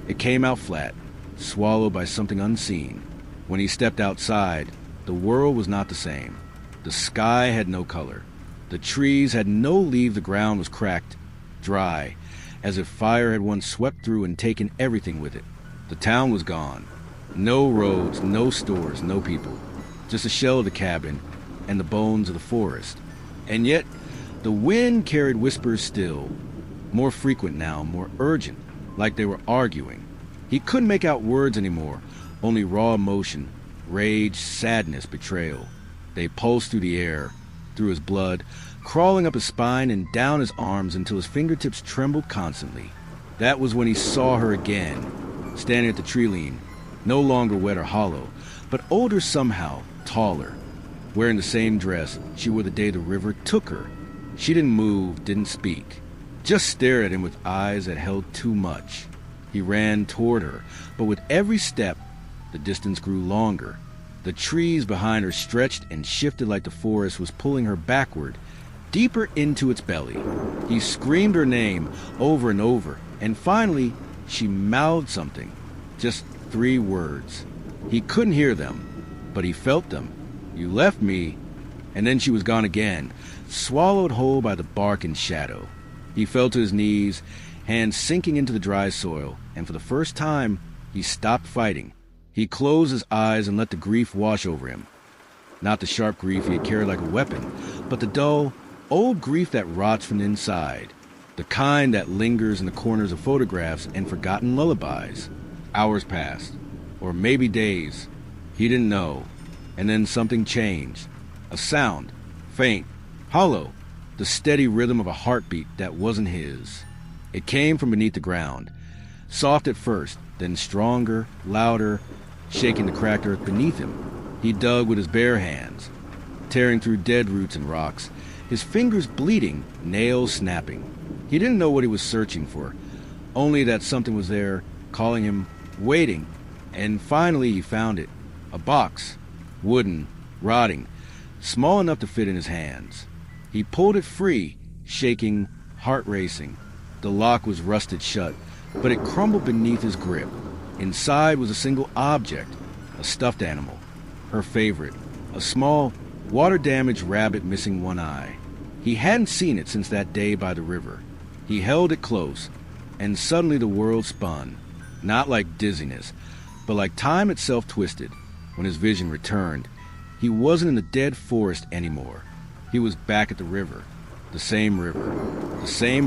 Speaker 1: It came out flat, swallowed by something unseen. When he stepped outside, the world was not the same. The sky had no color. The trees had no leaves. The ground was cracked, dry, as if fire had once swept through and taken everything with it. The town was gone. No roads, no stores, no people. Just a shell of the cabin and the bones of the forest. And yet, the wind carried whispers still, more frequent now, more urgent, like they were arguing. He couldn't make out words anymore, only raw emotion, rage, sadness, betrayal. They pulsed through the air, through his blood, crawling up his spine and down his arms until his fingertips trembled constantly. That was when he saw her again, standing at the tree lean, no longer wet or hollow, but older somehow, taller, wearing the same dress she wore the day the river took her. She didn't move, didn't speak, just stared at him with eyes that held too much. He ran toward her, but with every step, the distance grew longer. The trees behind her stretched and shifted like the forest was pulling her backward, deeper into its belly. He screamed her name over and over, and finally, she mouthed something. Just 3 words. He couldn't hear them, but he felt them. "You left me," and then she was gone again, swallowed whole by the bark and shadow. He fell to his knees, hands sinking into the dry soil, and for the first time, he stopped fighting. He closed his eyes and let the grief wash over him. Not the sharp grief he had carried like a weapon, but the dull, old grief that rots from the inside, the kind that lingers in the corners of photographs and forgotten lullabies. Hours passed, or maybe days. He didn't know. And then something changed. A sound, faint, hollow, the steady rhythm of a heartbeat that wasn't his. It came from beneath the ground, soft at first, then stronger, louder, shaking the cracked earth beneath him. He dug with his bare hands, tearing through dead roots and rocks, his fingers bleeding, nails snapping. He didn't know what he was searching for, only that something was there, calling him, waiting, and finally he found it. A box, wooden, rotting, small enough to fit in his hands. He pulled it free, shaking, heart racing. The lock was rusted shut, but it crumbled beneath his grip. Inside was a single object, a stuffed animal, her favorite, a small, water-damaged rabbit missing one eye. He hadn't seen it since that day by the river. He held it close, and suddenly the world spun, not like dizziness, but like time itself twisted. When his vision returned, he wasn't in the dead forest anymore. He was back at the river, the same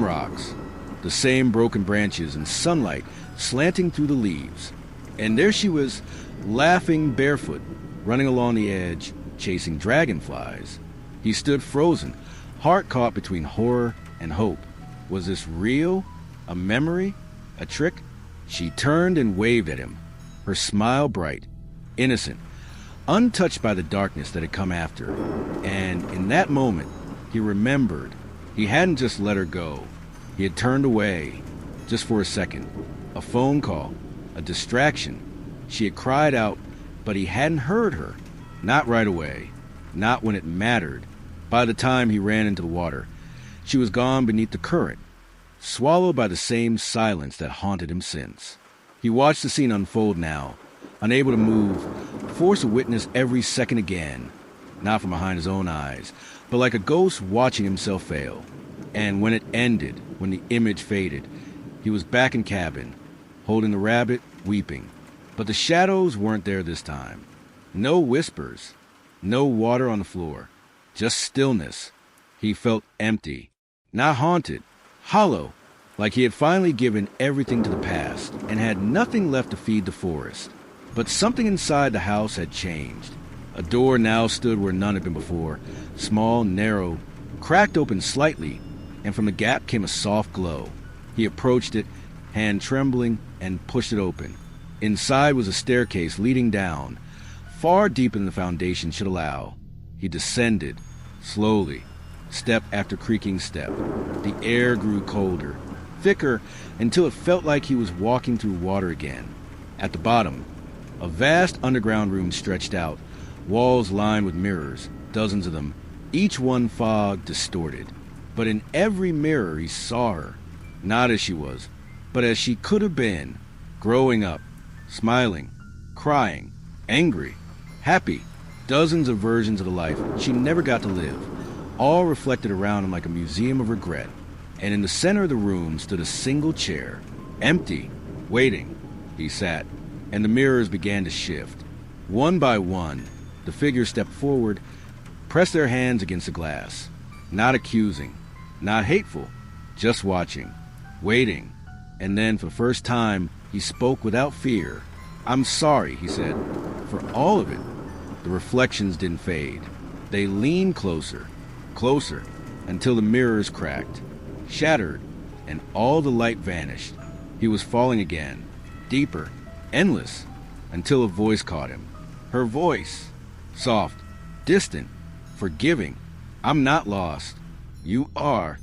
Speaker 1: rocks, the same broken branches and sunlight slanting through the leaves. And there she was, laughing barefoot, running along the edge, chasing dragonflies. He stood frozen, heart caught between horror and hope. Was this real? A memory? A trick? She turned and waved at him, her smile bright, innocent, untouched by the darkness that had come after. And in that moment, he remembered he hadn't just let her go. He had turned away, just for a second. A phone call, a distraction. She had cried out, but he hadn't heard her. Not right away, not when it mattered. By the time he ran into the water, she was gone beneath the current, swallowed by the same silence that haunted him since. He watched the scene unfold now, unable to move, forced to witness every second again, not from behind his own eyes, but like a ghost watching himself fail. And when it ended, when the image faded, he was back in cabin, holding the rabbit, weeping. But the shadows weren't there this time. No whispers, no water on the floor, just stillness. He felt empty, not haunted, hollow, like he had finally given everything to the past and had nothing left to feed the forest. But something inside the house had changed. A door now stood where none had been before, small, narrow, cracked open slightly, and from the gap came a soft glow. He approached it, hand trembling, and pushed it open. Inside was a staircase leading down, far deeper than the foundation should allow. He descended, slowly, step after creaking step. The air grew colder, thicker, until it felt like he was walking through water again. At the bottom, a vast underground room stretched out, walls lined with mirrors, dozens of them, each one fog distorted. But in every mirror he saw her, not as she was, but as she could have been, growing up, smiling, crying, angry, happy, dozens of versions of the life she never got to live, all reflected around him like a museum of regret. And in the center of the room stood a single chair, empty, waiting. He sat, and the mirrors began to shift. One by one, the figures stepped forward, pressed their hands against the glass, not accusing, not hateful, just watching, waiting. And then, for the first time, he spoke without fear. "I'm sorry," he said, "for all of it." The reflections didn't fade. They leaned closer, closer, until the mirrors cracked, shattered, and all the light vanished. He was falling again, deeper, endless, until a voice caught him. Her voice, soft, distant, forgiving. "I'm not lost. You are."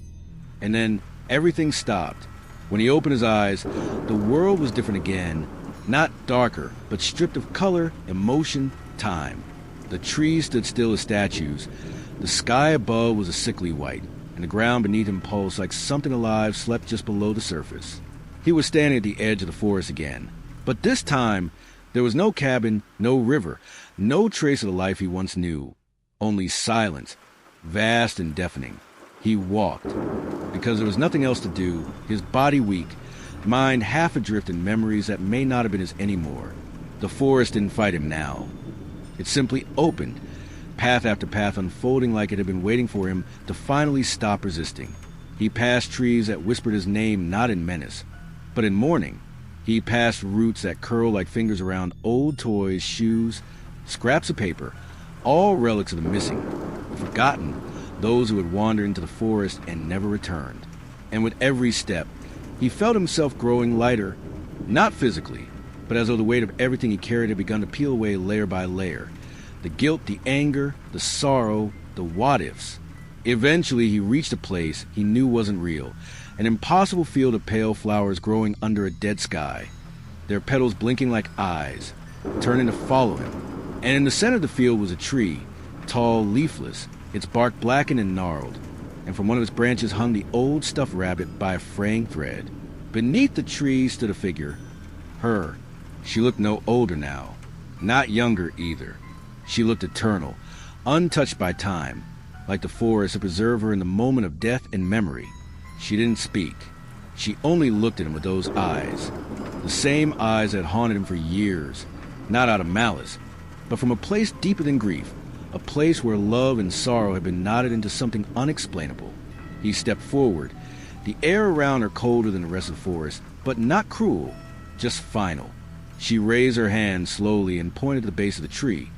Speaker 1: And then everything stopped. When he opened his eyes, the world was different again, not darker, but stripped of color, emotion, time. The trees stood still as statues. The sky above was a sickly white, and the ground beneath him pulsed like something alive slept just below the surface. He was standing at the edge of the forest again, but this time there was no cabin, no river, no trace of the life he once knew. Only silence, vast and deafening. He walked, because there was nothing else to do, his body weak, mind half adrift in memories that may not have been his anymore. The forest didn't fight him now. It simply opened, path after path unfolding like it had been waiting for him to finally stop resisting. He passed trees that whispered his name not in menace, but in mourning. He passed roots that curled like fingers around old toys, shoes, scraps of paper, all relics of the missing, forgotten, those who had wandered into the forest and never returned. And with every step, he felt himself growing lighter, not physically, but as though the weight of everything he carried had begun to peel away layer by layer. The guilt, the anger, the sorrow, the what-ifs. Eventually, he reached a place he knew wasn't real, an impossible field of pale flowers growing under a dead sky, their petals blinking like eyes, turning to follow him. And in the center of the field was a tree, tall, leafless, its bark blackened and gnarled, and from one of its branches hung the old stuffed rabbit by a fraying thread. Beneath the tree stood a figure. Her. She looked no older now, not younger either. She looked eternal, untouched by time, like the forest had preserved her in the moment of death and memory. She didn't speak, She only looked at him with those eyes. The same eyes that haunted him for years, not out of malice, but from a place deeper than grief, a place where love and sorrow had been knotted into something unexplainable. He stepped forward. The air around her colder than the rest of the forest, but not cruel, just final. She raised her hand slowly and pointed to the base of the tree,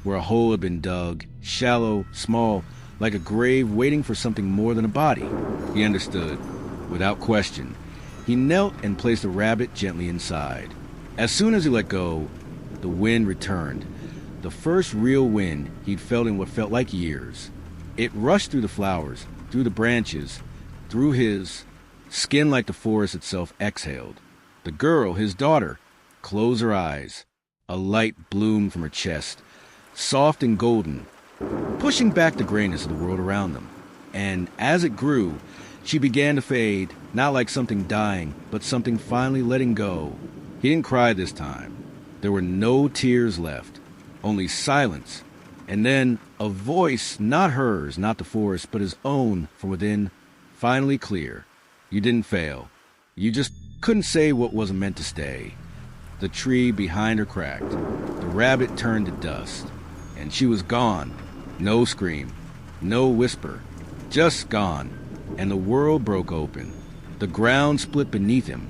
Speaker 1: where a hole had been dug, shallow, small, like a grave waiting for something more than a body. He understood. Without question, he knelt and placed the rabbit gently inside. As soon as he let go, the wind returned. The first real wind he'd felt in what felt like years. It rushed through the flowers, through the branches, through his skin like the forest itself exhaled. The girl, his daughter, closed her eyes. A light bloomed from her chest, soft and golden, pushing back the grayness of the world around them. And as it grew, she began to fade, not like something dying, but something finally letting go. He didn't cry this time. There were no tears left, only silence. And then a voice, not hers, not the forest, but his own from within, finally clear. You didn't fail. You just couldn't say what wasn't meant to stay. The tree behind her cracked. The rabbit turned to dust. And she was gone. No scream, no whisper, just gone. And the world broke open. The ground split beneath him.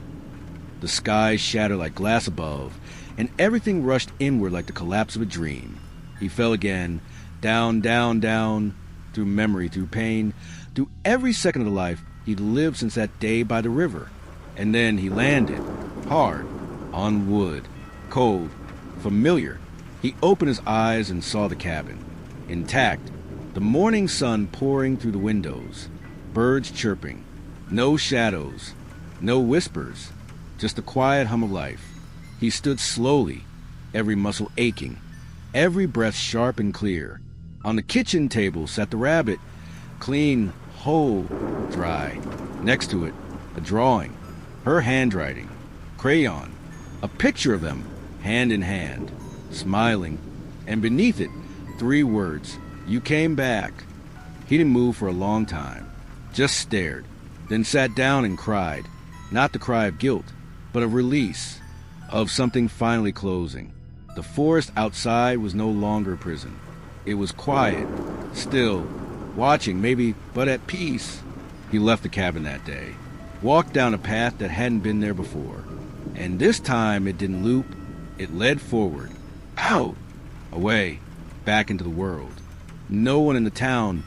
Speaker 1: The sky shattered like glass above, and everything rushed inward like the collapse of a dream. He fell again, down, down, down, through memory, through pain, through every second of the life he'd lived since that day by the river. And then he landed, hard, on wood, cold, familiar. He opened his eyes and saw the cabin, intact, the morning sun pouring through the windows, birds chirping, no shadows, no whispers, just the quiet hum of life. He stood slowly, every muscle aching, every breath sharp and clear. On the kitchen table sat the rabbit, clean, whole, dry. Next to it, a drawing, her handwriting, crayon, a picture of them, hand in hand, smiling, and beneath it, 3 words, "You came back." He didn't move for a long time, just stared, then sat down and cried, not the cry of guilt, but of release, of something finally closing. The forest outside was no longer a prison. It was quiet, still, watching maybe, but at peace. He left the cabin that day, walked down a path that hadn't been there before. And this time it didn't loop, it led forward, out, away, back into the world. No one in the town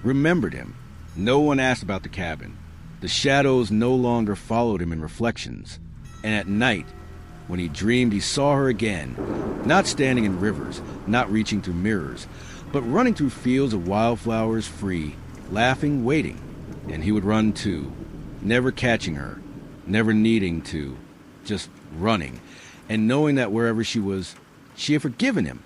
Speaker 1: remembered him. No one asked about the cabin. The shadows no longer followed him in reflections. And at night, when he dreamed he saw her again, not standing in rivers, not reaching through mirrors, but running through fields of wildflowers free, laughing, waiting. And he would run too, never catching her, never needing to, just running, and knowing that wherever she was, she had forgiven him.